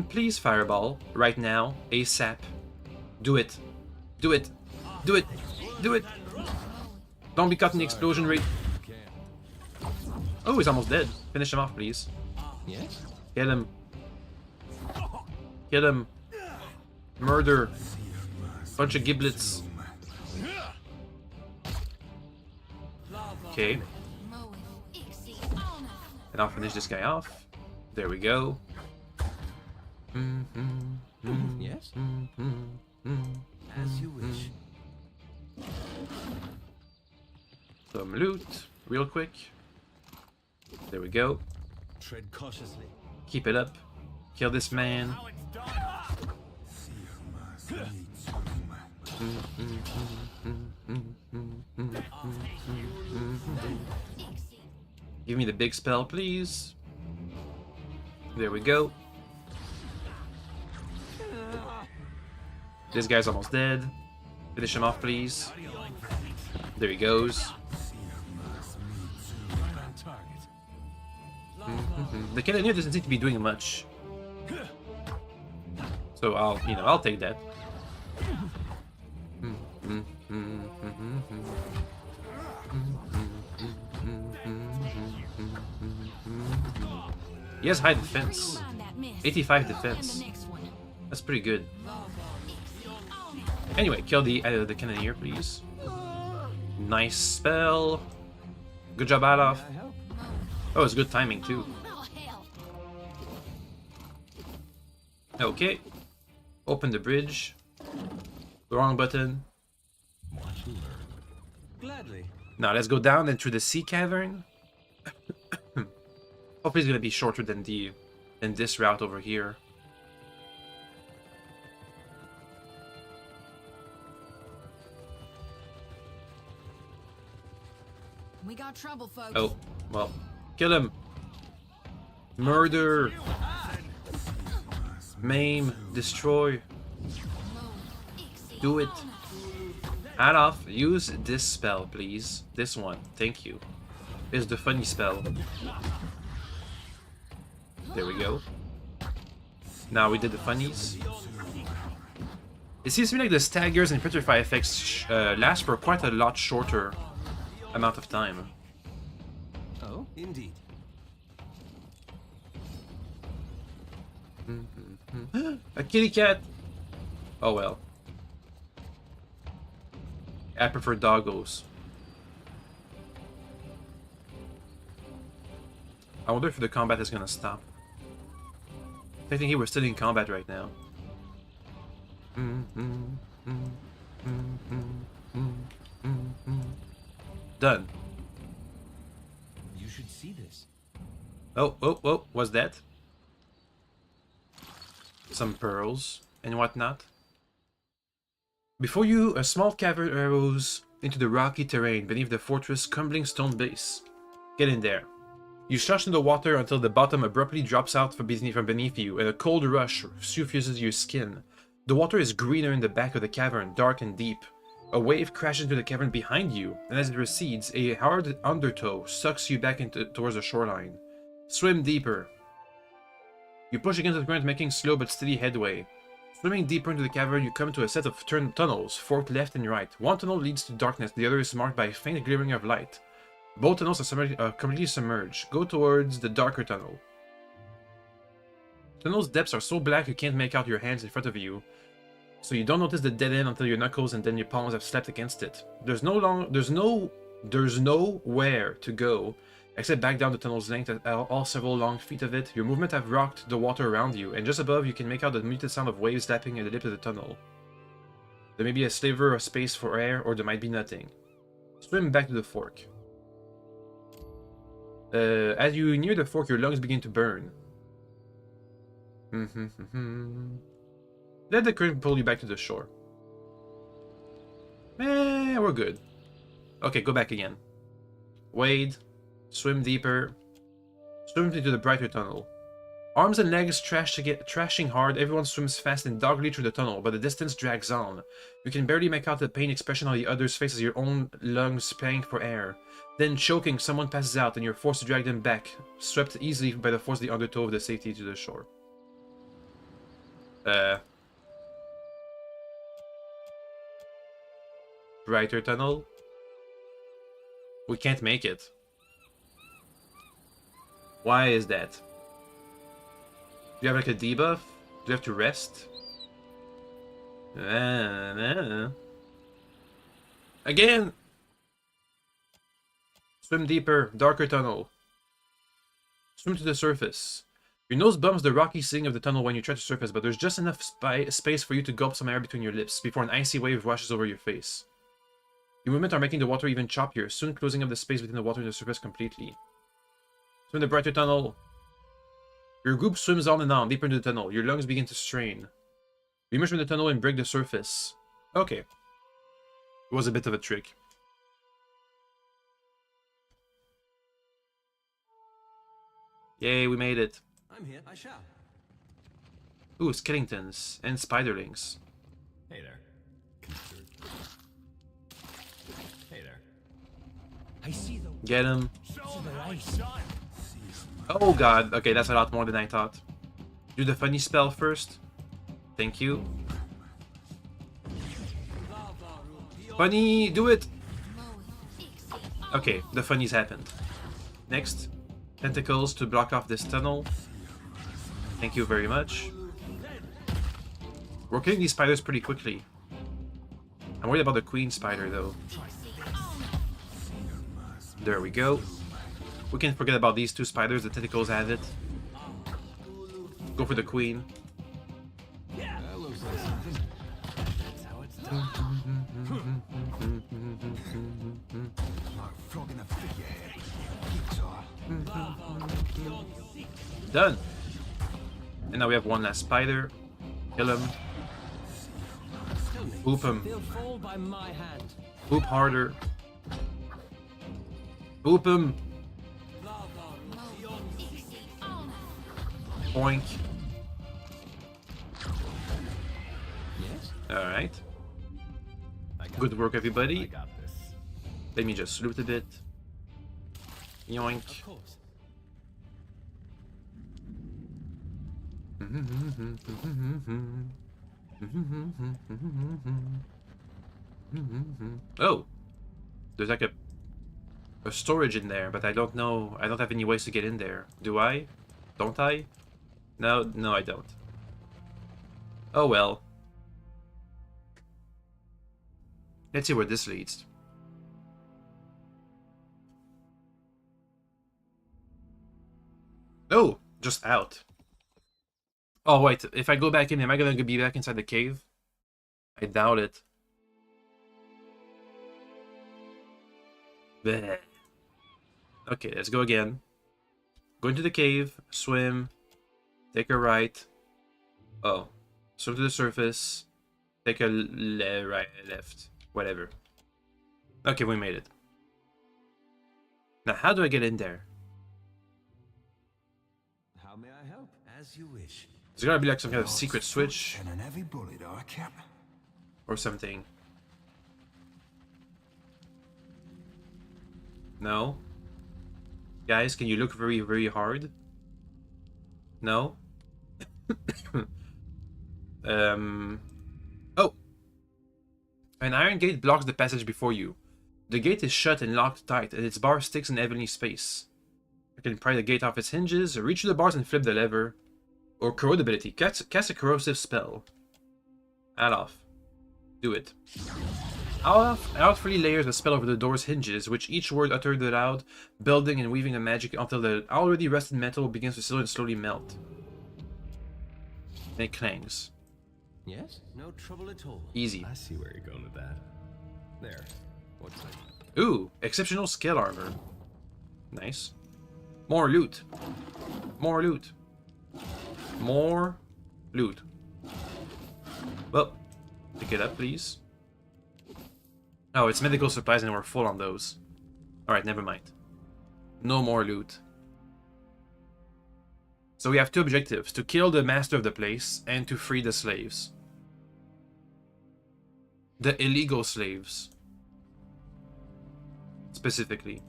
Speaker 1: Please, Fireball. Right now. ASAP. Do it. Do it. Do it. Do it. Don't be caught in the explosion rate. Oh, he's almost dead. Finish him off, please.
Speaker 5: Yes?
Speaker 1: Get him. Get him. Murder. Bunch of giblets. Okay. And I'll finish this guy off. There we go.
Speaker 5: Yes? As you wish.
Speaker 1: Some loot, real quick. There we go.
Speaker 5: Tread cautiously.
Speaker 1: Keep it up. Kill this man. Give me the big spell, please. There we go. This guy's almost dead. Finish him off, please. There he goes. The Cannoneer doesn't seem to be doing much. So I'll take that. He has high defense. 85 defense. That's pretty good. Anyway, kill the Cannoneer, please. Nice spell. Good job, Adolf. Oh, it's good timing too. Okay. Open the bridge. The wrong button.
Speaker 5: Gladly.
Speaker 1: Now let's go down into the sea cavern. Hopefully it's gonna be shorter than this route over here.
Speaker 14: We got trouble, folks.
Speaker 1: Oh, well. Kill him. Murder. Maim. Destroy. Do it. Adolf, use this spell, please. This one. Thank you. It's the funny spell. There we go. Now we did the funnies. It seems to me like the staggers and petrify effects last for quite a lot shorter amount of time.
Speaker 5: Oh, indeed.
Speaker 1: A kitty cat! Oh well. I prefer doggos. I wonder if the combat is gonna stop. Technically, we're still in combat right now. Done.
Speaker 5: You should see this.
Speaker 1: Oh, what's that? Some pearls and whatnot. Before you, a small cavern arrows into the rocky terrain beneath the fortress' crumbling stone base. Get in there. You slush in the water until the bottom abruptly drops out from beneath you, and a cold rush suffuses your skin. The water is greener in the back of the cavern, dark and deep. A wave crashes into the cavern behind you, and as it recedes, a hard undertow sucks you back towards the shoreline. Swim deeper. You push against the current, making slow but steady headway. Swimming deeper into the cavern, you come to a set of tunnels, forked left and right. One tunnel leads to darkness, the other is marked by a faint glimmering of light. Both tunnels are completely submerged. Go towards the darker tunnel. The tunnel's depths are so black you can't make out your hands in front of you, so you don't notice the dead end until your knuckles and then your palms have slapped against it. There's nowhere to go except back down the tunnel's length, all several long feet of it. Your movement have rocked the water around you, and just above you can make out the muted sound of waves lapping at the lip of the tunnel. There may be a sliver of space for air, or there might be nothing. Swim back to the fork. As you near the fork, your lungs begin to burn. Let the current pull you back to the shore. We're good. Okay, go back again. Wade. Swim deeper. Swim into the brighter tunnel. Arms and legs trashing hard, everyone swims fast and doggedly through the tunnel, but the distance drags on. You can barely make out the pain expression on the other's face as your own lungs paying for air. Then, choking, someone passes out and you're forced to drag them back, swept easily by the force of the undertow of the safety to the shore. Brighter tunnel? We can't make it. Why is that? Do you have like a debuff? Do you have to rest? Again! Swim deeper, darker tunnel. Swim to the surface. Your nose bumps the rocky ceiling of the tunnel when you try to surface, but there's just enough space for you to gulp some air between your lips before an icy wave washes over your face. Your movements are making the water even choppier, soon closing up the space between the water and the surface completely. Swim the brighter tunnel. Your group swims on and on, deeper into the tunnel. Your lungs begin to strain. You emerge from the tunnel and break the surface. Okay. It was a bit of a trick. Yay, we made it.
Speaker 5: I'm here, I shall.
Speaker 1: Ooh, skeletons and spiderlings.
Speaker 8: Hey there. Hey there.
Speaker 5: I see the
Speaker 1: Get him.
Speaker 5: to the right.
Speaker 1: Oh god, okay, that's a lot more than I thought. Do the funny spell first. Thank you. Funny, do it! Okay, the funnies happened. Next, tentacles to block off this tunnel. Thank you very much. We're killing these spiders pretty quickly. I'm worried about the queen spider though. There we go. We can forget about these two spiders, the tentacles have it. Go for the queen.
Speaker 11: That looks like something.
Speaker 8: That's how it's done.
Speaker 9: Like flogging a figurehead. Guitar.
Speaker 1: Done. And now we have one last spider. Kill him. Boop him.
Speaker 5: They'll fall by my hand.
Speaker 1: Boop harder. Boop him. Boink.
Speaker 5: Yes?
Speaker 1: Alright. Good work, everybody.
Speaker 8: I got this.
Speaker 1: Let me just loot a bit. Yoink.
Speaker 5: Of course.
Speaker 1: Oh! There's like a storage in there, but I don't know. I don't have any ways to get in there. Do I? Don't I? No, I don't. Oh well. Let's see where this leads. Oh! Just out. Oh, wait. If I go back in, am I gonna be back inside the cave? I doubt it. Bleh. Okay, let's go again. Go into the cave, swim, take a right. Oh, swim to the surface, take a right, left, whatever. Okay, we made it. Now, how do I get in there?
Speaker 11: How may I help? As you wish.
Speaker 1: There's gotta be like some kind of secret switch
Speaker 9: And an heavy bullet, I cap.
Speaker 1: or something. No? Guys, can you look very, very hard? No? Oh! An iron gate blocks the passage before you. The gate is shut and locked tight, and its bar sticks in heavenly space. You can pry the gate off its hinges, reach the bars and flip the lever. Or corrode ability. Cast a corrosive spell. Add off. Do it. Outfully layers a spell over the door's hinges, which each word uttered aloud, building and weaving the magic until the already rusted metal begins to sizzle and slowly melt. And it clangs.
Speaker 5: Yes? No trouble at all.
Speaker 1: Easy.
Speaker 8: I see where you're going with that. There. What's that?
Speaker 1: Ooh, exceptional scale armor. Nice. More loot. More loot. More loot. Well, pick it up, please. Oh, it's medical supplies and we're full on those. Alright, never mind. No more loot. So we have two objectives. To kill the master of the place and to free the slaves. The illegal slaves. Specifically.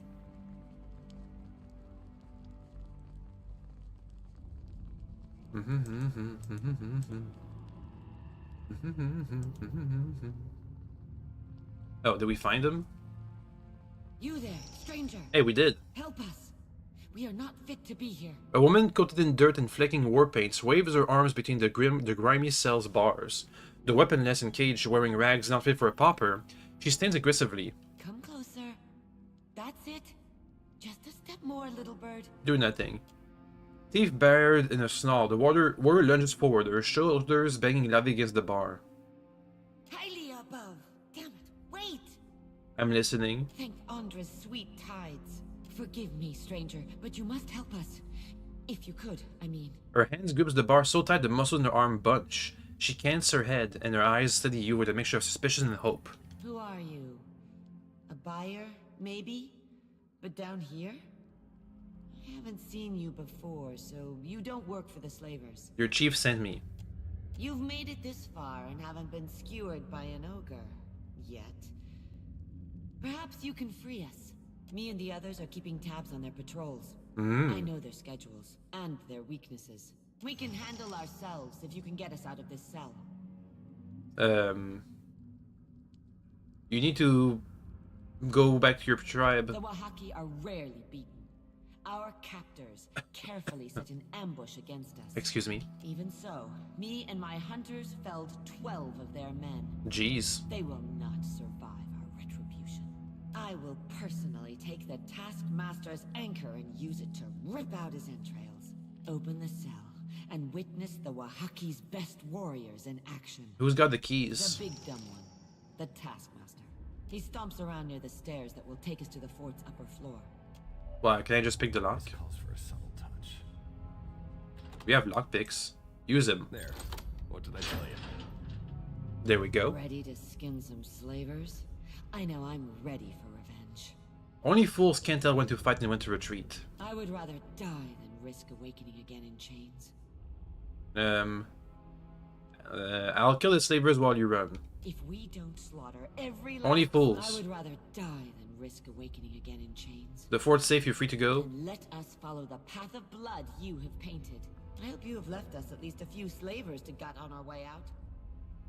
Speaker 1: Oh, did we find him?
Speaker 3: You there, stranger.
Speaker 1: Hey, we did.
Speaker 3: Help us. We are not fit to be here.
Speaker 1: A woman coated in dirt and flecking war paints waves her arms between the grimy cell's bars. The weaponless and caged, wearing rags not fit for a pauper, she stands aggressively.
Speaker 3: Come closer. That's it. Just a step more, little bird.
Speaker 1: Do nothing. Teeth bared in a snarl, the warrior lunges forward, her shoulders banging loudly against the bar.
Speaker 3: Highly above. Damn it. Wait.
Speaker 1: I'm listening.
Speaker 3: Thank Andra's sweet tides. Forgive me, stranger, but you must help us. If you could, I mean.
Speaker 1: Her hands grips the bar so tight the muscles in her arm bunch. She cants her head, and her eyes study you with a mixture of suspicion and hope.
Speaker 3: Who are you? A buyer, maybe? But down here? I haven't seen you before, so you don't work for the slavers.
Speaker 1: Your chief sent me.
Speaker 3: You've made it this far and haven't been skewered by an ogre. Yet. Perhaps you can free us. Me and the others are keeping tabs on their patrols. I know their schedules, and their weaknesses. We can handle ourselves if you can get us out of this cell.
Speaker 1: You need to go back to your tribe.
Speaker 3: The Wahaki are rarely beaten. Our captors carefully set an ambush against us.
Speaker 1: Excuse me.
Speaker 3: Even so, me and my hunters felled 12 of their men.
Speaker 1: Jeez.
Speaker 3: They will not survive our retribution. I will personally take the Taskmaster's anchor and use it to rip out his entrails. Open the cell and witness the Wahaki's best warriors in action.
Speaker 1: Who's got the keys?
Speaker 3: The big dumb one. The Taskmaster. He stomps around near the stairs that will take us to the fort's upper floor.
Speaker 1: Why, can I just pick the lock?
Speaker 8: Calls for a subtle touch.
Speaker 1: We have lockpicks. Use them.
Speaker 8: There. What did I tell you?
Speaker 1: There we go.
Speaker 3: Ready to skin some slavers? I know I'm ready for revenge.
Speaker 1: Only fools can't tell when to fight and when to retreat.
Speaker 3: I would rather die than risk awakening again in chains.
Speaker 1: I'll kill the slavers while you run.
Speaker 3: If we don't slaughter every
Speaker 1: Only
Speaker 3: last,
Speaker 1: fools.
Speaker 3: I would rather die than risk awakening again in chains.
Speaker 1: The fort's safe, you're free to go.
Speaker 3: And let us follow the path of blood you have painted. I hope you have left us at least a few slavers to gut on our way out.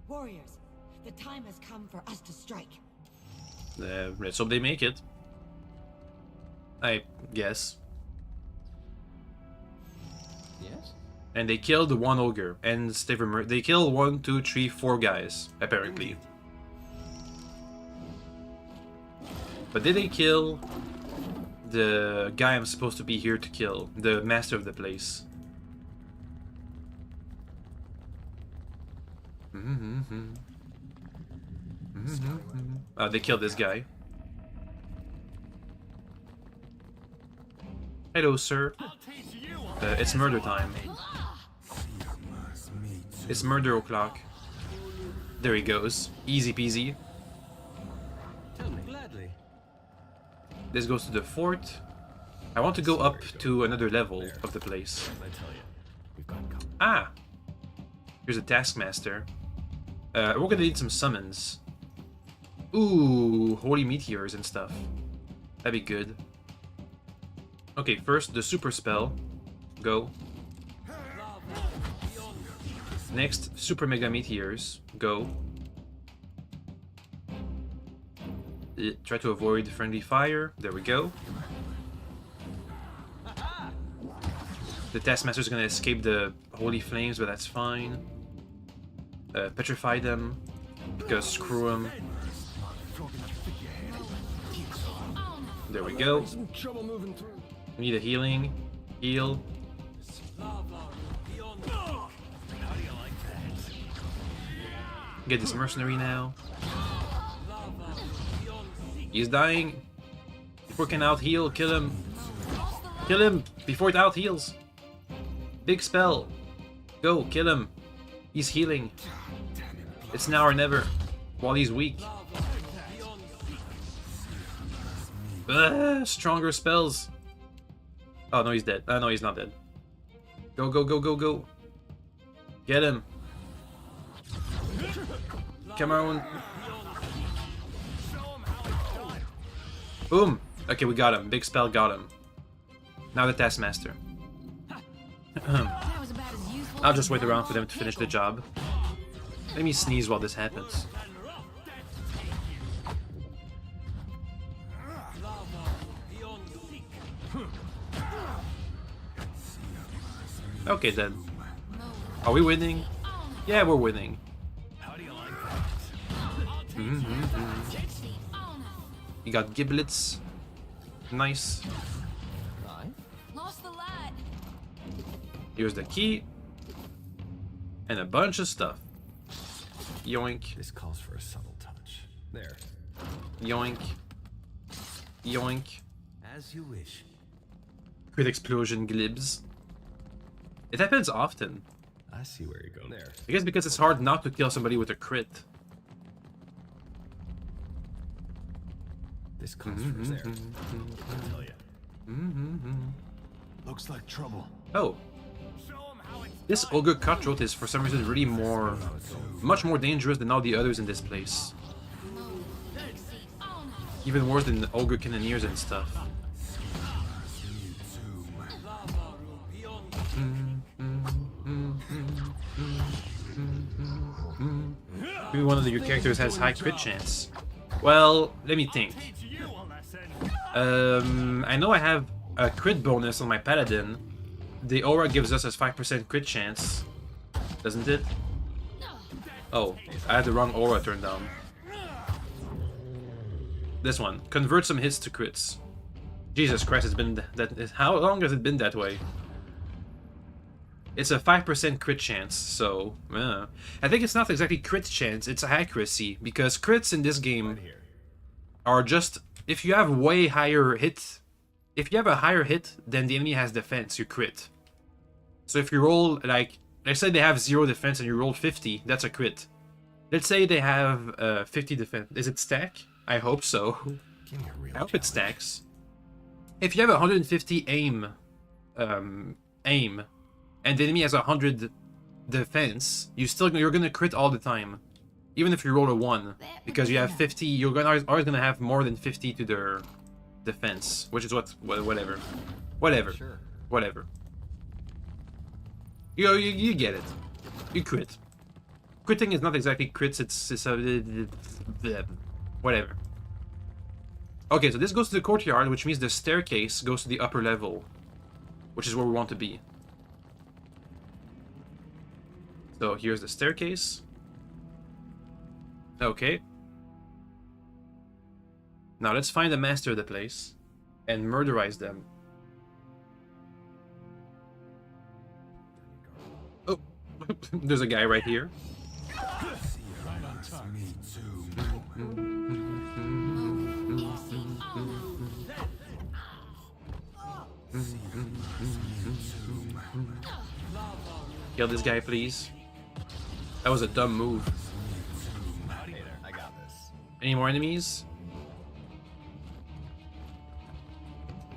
Speaker 3: Warriors, the time has come for us to strike.
Speaker 1: Let's hope they make it. I guess.
Speaker 5: Yes?
Speaker 1: And they killed one ogre, and they killed 1, 2, 3, 4 guys, apparently. But did they kill the guy I'm supposed to be here to kill? The master of the place? They killed this guy. Hello, sir. It's murder time. It's murder o'clock. There he goes. Easy peasy.
Speaker 5: Gladly.
Speaker 1: This goes to the fort. I want to go up to another level of the place. Ah! Here's a taskmaster. We're gonna need some summons. Ooh, holy meteors and stuff. That'd be good. Okay, first the super spell. Go. Next, super mega meteors. Go. Try to avoid friendly fire. There we go. The taskmaster's gonna escape the holy flames, but that's fine. Petrify them, because screw them. There we go. We need a healing. Heal. Get this mercenary now. He's dying. Before it can out heal, kill him. Kill him before it out heals. Big spell. Go, kill him. He's healing. It's now or never. While he's weak. Stronger spells. Oh no, he's dead. No, he's not dead. Go, go, go, go, go. Get him. Come on. Boom. Okay, we got him. Big spell got him. Now the taskmaster. I'll just wait around for them to finish the job. Let me sneeze while this happens. Okay then. Are we winning? Yeah, we're winning. You got giblets. Nice. Here's the key. And a bunch of stuff. Yoink.
Speaker 8: This calls for a subtle touch. There.
Speaker 1: Yoink. Yoink.
Speaker 5: As you wish.
Speaker 1: Crit explosion glibs. It happens often.
Speaker 8: I see where you're going. There.
Speaker 1: I guess because it's hard not to kill somebody with a crit.
Speaker 8: This calls for there. I'll tell you.
Speaker 9: Looks like trouble.
Speaker 1: Oh. This ogre cutthroat is for some reason really much more dangerous than all the others in this place. Even worse than the ogre cannoneers and stuff. Maybe one of your characters has high crit chance. Well, let me think. I know I have a crit bonus on my paladin. The aura gives us a 5% crit chance, doesn't it? Oh, I had the wrong aura turned on. This one. Convert some hits to crits. Jesus Christ, it's been that. How long has it been that way? It's a 5% crit chance, so I think it's not exactly crit chance, it's accuracy, because crits in this game are just if you have way higher hit. If you have a higher hit than the enemy has defense, you crit. So if you roll, like, let's say they have 0 defense and you roll 50, that's a crit. Let's say they have 50 defense. Is it stack? I hope so. I hope it stacks. If you have 150 aim, and the enemy has 100 defense, you're gonna crit all the time, even if you roll a 1, because you have 50. You're always gonna have more than 50 to their defense, which is whatever. You get it. You crit. Critting is not exactly crits. It's whatever. Okay, so this goes to the courtyard, which means the staircase goes to the upper level, which is where we want to be. So here's the staircase. Okay. Now let's find the master of the place and murderize them. Oh, there's a guy right here. Kill this guy, please. That was a dumb move.
Speaker 8: I got this.
Speaker 1: Any more enemies?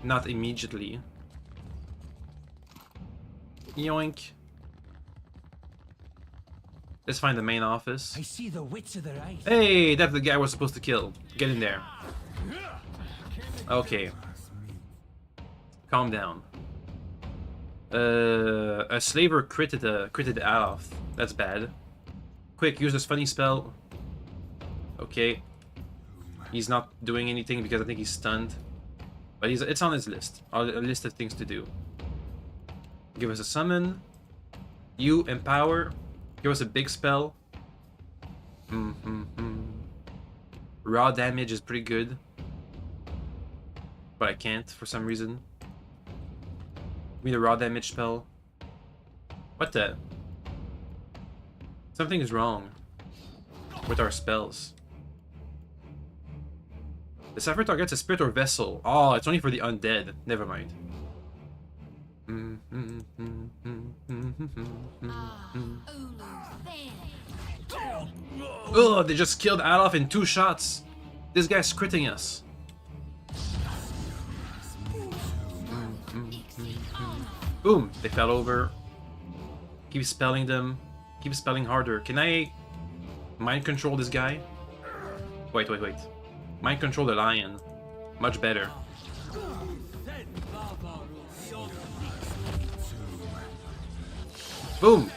Speaker 1: Not immediately. Yoink. Let's find the main office.
Speaker 10: I see the wits of their eyes.
Speaker 1: Hey, that's the guy we're supposed to kill. Get in there. Okay. Calm down. A slaver critted off. That's bad. Quick, use this funny spell. Okay. He's not doing anything because I think he's stunned. But it's on his list. A list of things to do. Give us a summon. You empower. Give us a big spell. Raw damage is pretty good. But I can't for some reason. Give me the raw damage spell. What the? Something is wrong with our spells. The cipher targets a spirit or vessel. Oh, it's only for the undead. Never mind. Oh, they just killed Adolf in 2 shots. This guy's critting us. Boom, they fell over. Keep spelling them. Keep spelling harder. Can I mind control this guy? Wait. Mind control the lion. Much better. Boom!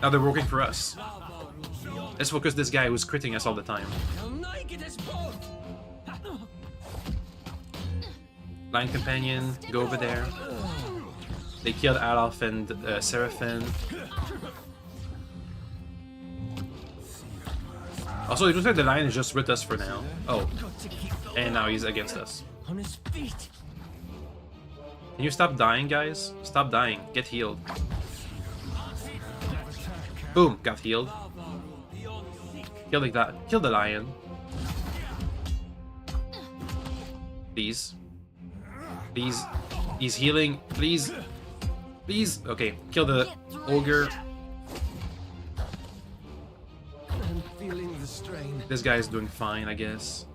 Speaker 1: Now they're working for us. Let's focus this guy who's critting us all the time. Lion companion, go over there. They killed Adolf and Seraphim. Also, it looks like the lion is just with us for now. Oh. And now he's against us. Can you stop dying, guys? Stop dying. Get healed. Boom, got healed. Kill the lion. Please. Please. He's healing. Please. Please. Okay, kill the ogre.
Speaker 10: I'm feeling the strain.
Speaker 1: This guy is doing fine, I guess.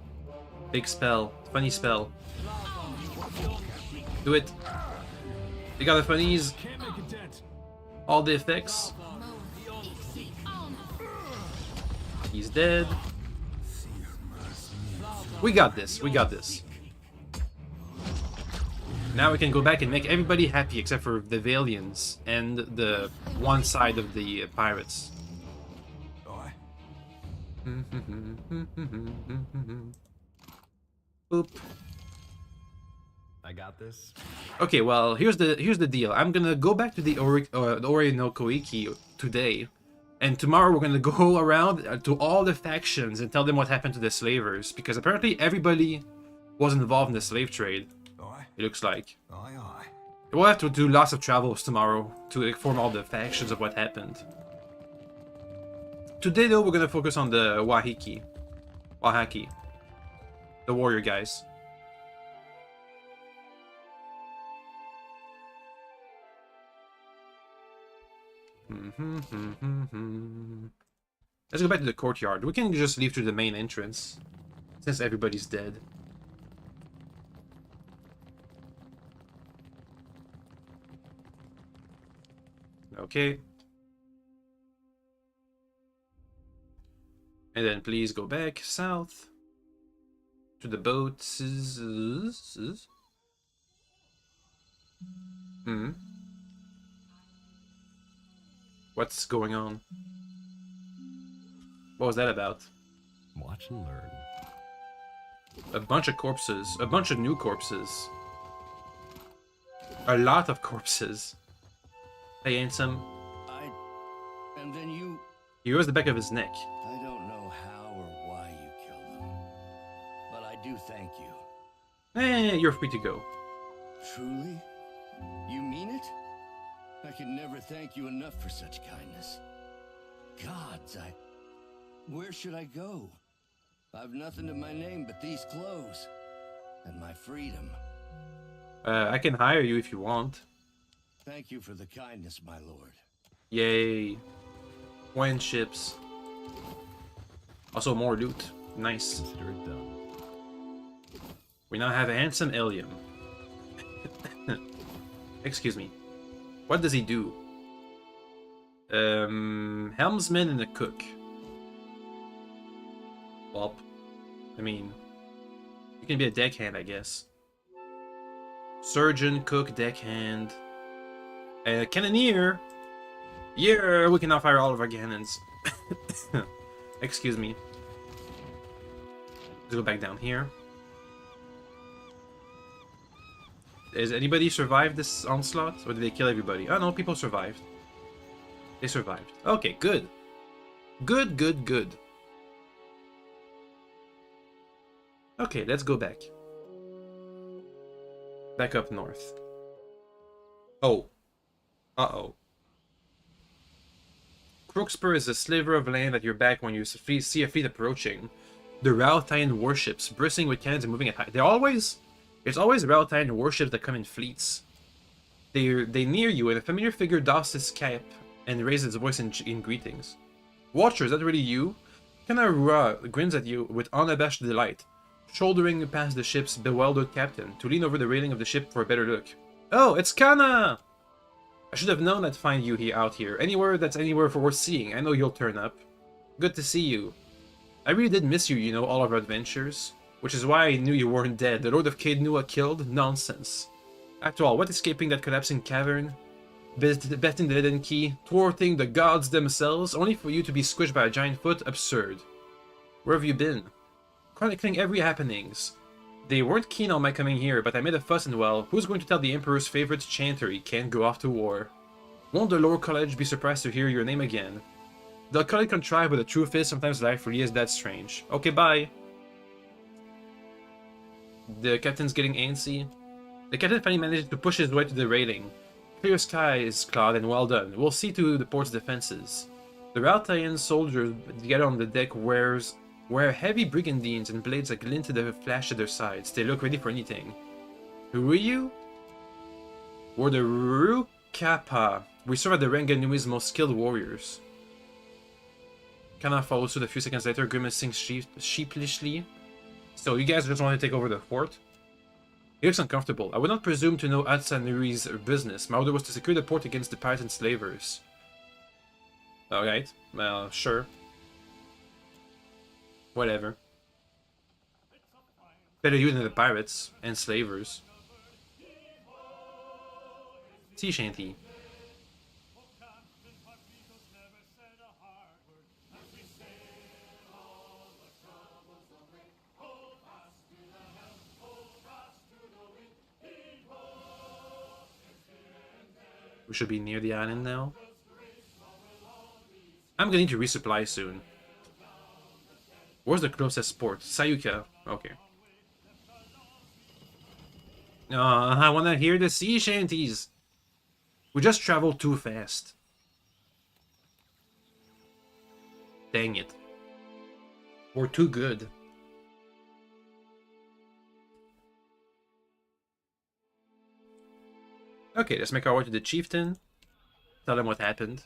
Speaker 1: Big spell. Funny spell. Do it. You got the funnies. All the effects. He's dead. We got this. We got this. Now we can go back and make everybody happy except for the Valians and the one side of the pirates. Boop.
Speaker 8: I got this.
Speaker 1: Okay, well, here's the deal. I'm gonna go back to the Ori no Koiki today, and tomorrow we're gonna go around to all the factions and tell them what happened to the slavers, because apparently everybody was involved in the slave trade. It looks like. We'll have to do lots of travels tomorrow to inform all the factions of what happened. Today, though, we're gonna focus on the Wahaki, the warrior guys. Let's go back to the courtyard. We can just leave through the main entrance, since everybody's dead. Okay. And then please go back south to the boats. What's going on? What was that about?
Speaker 8: Watch and learn.
Speaker 1: A bunch of corpses. A bunch of new corpses. A lot of corpses. Hey, handsome.
Speaker 10: And then you...
Speaker 1: Here was the back of his neck.
Speaker 10: I don't know how or why you killed them, but I do thank you.
Speaker 1: Eh, you're free to go.
Speaker 10: Truly? You mean it? I can never thank you enough for such kindness. Gods, where should I go? I've nothing to my name but these clothes. And my freedom.
Speaker 1: I can hire you if you want.
Speaker 10: Thank you for the kindness, my lord.
Speaker 1: Yay. Wine ships. Also more loot. Nice.
Speaker 8: Consider it done.
Speaker 1: We now have a handsome Ilium. Excuse me. What does he do? Helmsman and a cook. Well, I mean, you can be a deckhand, I guess. Surgeon, cook, deckhand. Cannoneer! Yeah, we can now fire all of our cannons. Excuse me. Let's go back down here. Has anybody survived this onslaught? Or did they kill everybody? Oh no, people survived. They survived. Okay, good. Good, good, good. Okay, let's go back. Back up north. Oh. Uh-oh. Crookspur is a sliver of land at your back when you see a fleet approaching. The Rauthayan warships, bristling with cannons and moving at high. There's always Rauthayan warships that come in fleets. They near you, and a familiar figure doffs his cap and raises his voice in greetings. Watcher, is that really you? Kanarura grins at you with unabashed delight, shouldering past the ship's bewildered captain to lean over the railing of the ship for a better look. Oh, it's Kana! I should have known I'd find you out here. Anywhere that's anywhere for worth seeing. I know you'll turn up. Good to see you. I really did miss you, you know, all of our adventures. Which is why I knew you weren't dead. The Lord of Caednua killed? Nonsense. After all, what escaping that collapsing cavern? Betting the hidden key? Thwarting the gods themselves? Only for you to be squished by a giant foot? Absurd. Where have you been? Chronicling every happenings. They weren't keen on my coming here, but I made a fuss and well, who's going to tell the Emperor's favorite chanter he can't go off to war? Won't the Lore College be surprised to hear your name again? They'll call it contrived, but the truth is sometimes life really is that strange. Okay, bye. The captain's getting antsy. The captain finally managed to push his way to the railing. Clear skies, Claude, and well done. We'll see to the port's defenses. The Rauthayan soldiers together on the deck wear heavy brigandines and blades that glint to the flash at their sides. They look ready for anything. Who are you? We're the Rukapa. We serve at the Renganui's most skilled warriors. Kana follows suit a few seconds later, grimacing sheepishly. So you guys just want to take over the fort? He looks uncomfortable. I would not presume to know Atsanuri's business. My order was to secure the port against the pirates and slavers. Alright, well, sure. Whatever. Better you than the pirates and slavers. Sea shanty. We should be near the island now. I'm gonna need to resupply soon. Where's the closest port? Sayuka. Okay. I wanna hear the sea shanties. We just traveled too fast. Dang it. We're too good. Okay, let's make our way to the chieftain. Tell him what happened.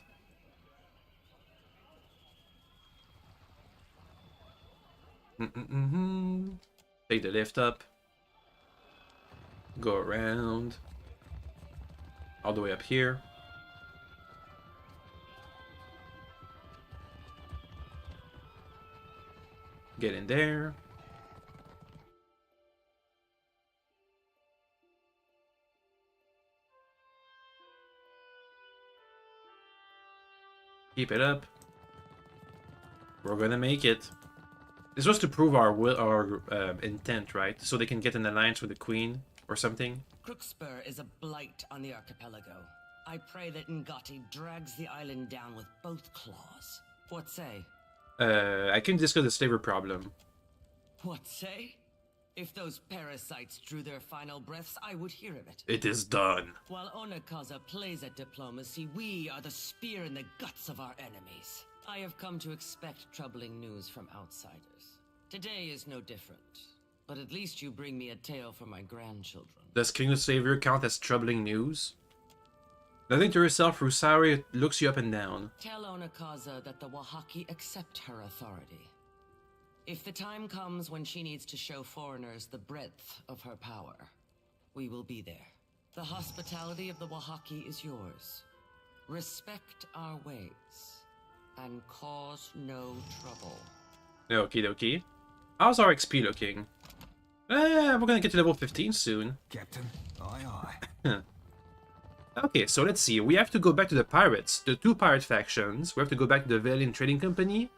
Speaker 1: Take the lift up. Go around. All the way up here. Get in there. Keep it up. We're gonna make it. This was to prove our intent, right? So they can get an alliance with the queen or something.
Speaker 6: Crookspur is a blight on the archipelago. I pray that Ngati drags the island down with both claws. What say?
Speaker 1: I can discuss the slaver problem.
Speaker 6: What say? If those parasites drew their final breaths, I would hear of it.
Speaker 1: It is done.
Speaker 6: While Onakaza plays at diplomacy, we are the spear in the guts of our enemies. I have come to expect troubling news from outsiders. Today is no different, but at least you bring me a tale for my grandchildren.
Speaker 1: Does King the Savior count as troubling news? Nothing to herself, Rusari looks you up and down.
Speaker 6: Tell Onakaza that the Wahaki accept her authority. If the time comes when she needs to show foreigners the breadth of her power, we will be there. The hospitality of the Wahaki is yours. Respect our ways, and cause no trouble.
Speaker 1: Okie dokie. How's our XP looking? We're gonna get to level 15 soon.
Speaker 9: Captain, aye aye.
Speaker 1: Okay, so let's see. We have to go back to the pirates, the two pirate factions. We have to go back to the Valiant Trading Company,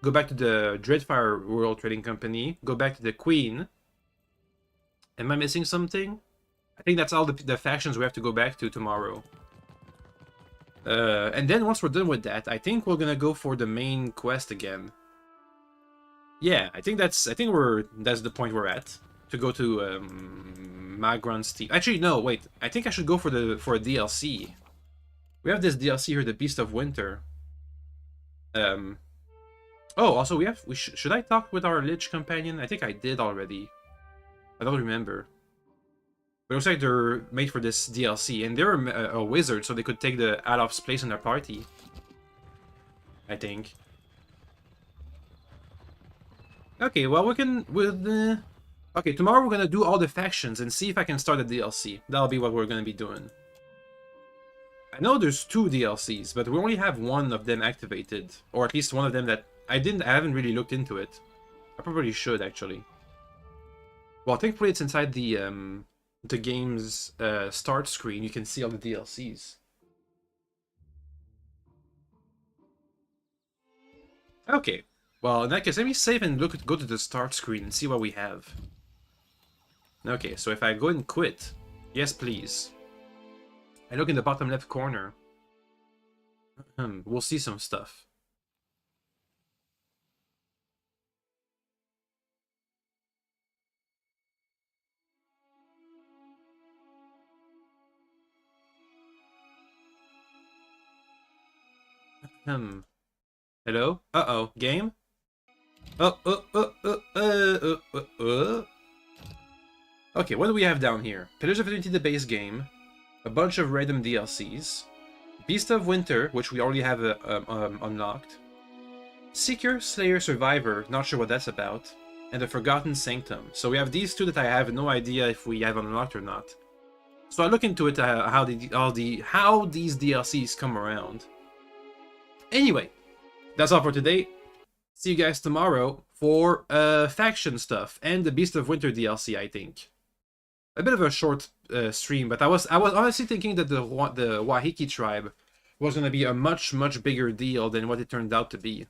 Speaker 1: go back to the Deadfire World Trading Company, go back to the Queen. Am I missing something? I think that's all the factions we have to go back to tomorrow. And then once we're done with that, I think we're gonna go for the main quest again. Yeah, I think that's the point we're at. To go to Magron's team. Actually, no, wait. I think I should go for a DLC. We have this DLC here, the Beast of Winter. Oh, also should I talk with our Lich companion? I think I did already. I don't remember. But it looks like they're made for this DLC, and they're a wizard, so they could take the Alof's place in their party. I think. Okay, well okay, tomorrow we're gonna do all the factions and see if I can start a DLC. That'll be what we're gonna be doing. I know there's 2 DLCs, but we only have one of them activated, or at least one of them that I haven't really looked into it. I probably should actually. Well, thankfully it's inside the game's start screen. You can see all the DLCs. Okay. Well, in that case, let me save and go to the start screen and see what we have. Okay, so if I go and quit, yes please. I look in the bottom left corner. We'll see some stuff. Hello? Uh-oh, game? Okay, what do we have down here? Pillars of Eternity, the base game. A bunch of random DLCs. Beast of Winter, which we already have unlocked. Seeker, Slayer, Survivor, not sure what that's about. And the Forgotten Sanctum. So we have these 2 that I have no idea if we have unlocked or not. So I look into it, how these DLCs come around. Anyway, that's all for today. See you guys tomorrow for faction stuff and the Beast of Winter DLC, I think. A bit of a short stream, but I was honestly thinking that the Wahiki tribe was going to be a much bigger deal than what it turned out to be.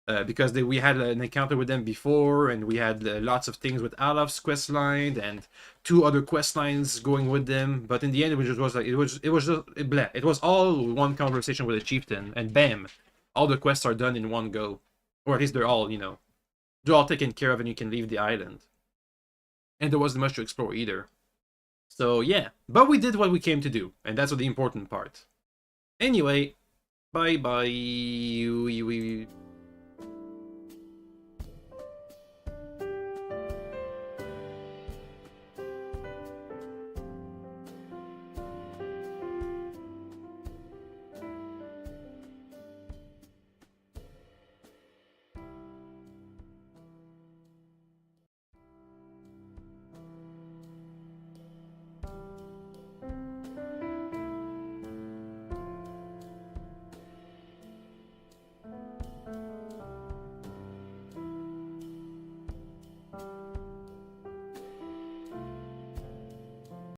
Speaker 1: Because we had an encounter with them before, and we had lots of things with Alof's questline and 2 other questlines going with them. But in the end, it was all one conversation with a chieftain, and bam, all the quests are done in one go, or at least they're all taken care of, and you can leave the island. And there wasn't much to explore either. So yeah, but we did what we came to do, and that's the important part. Anyway, bye bye.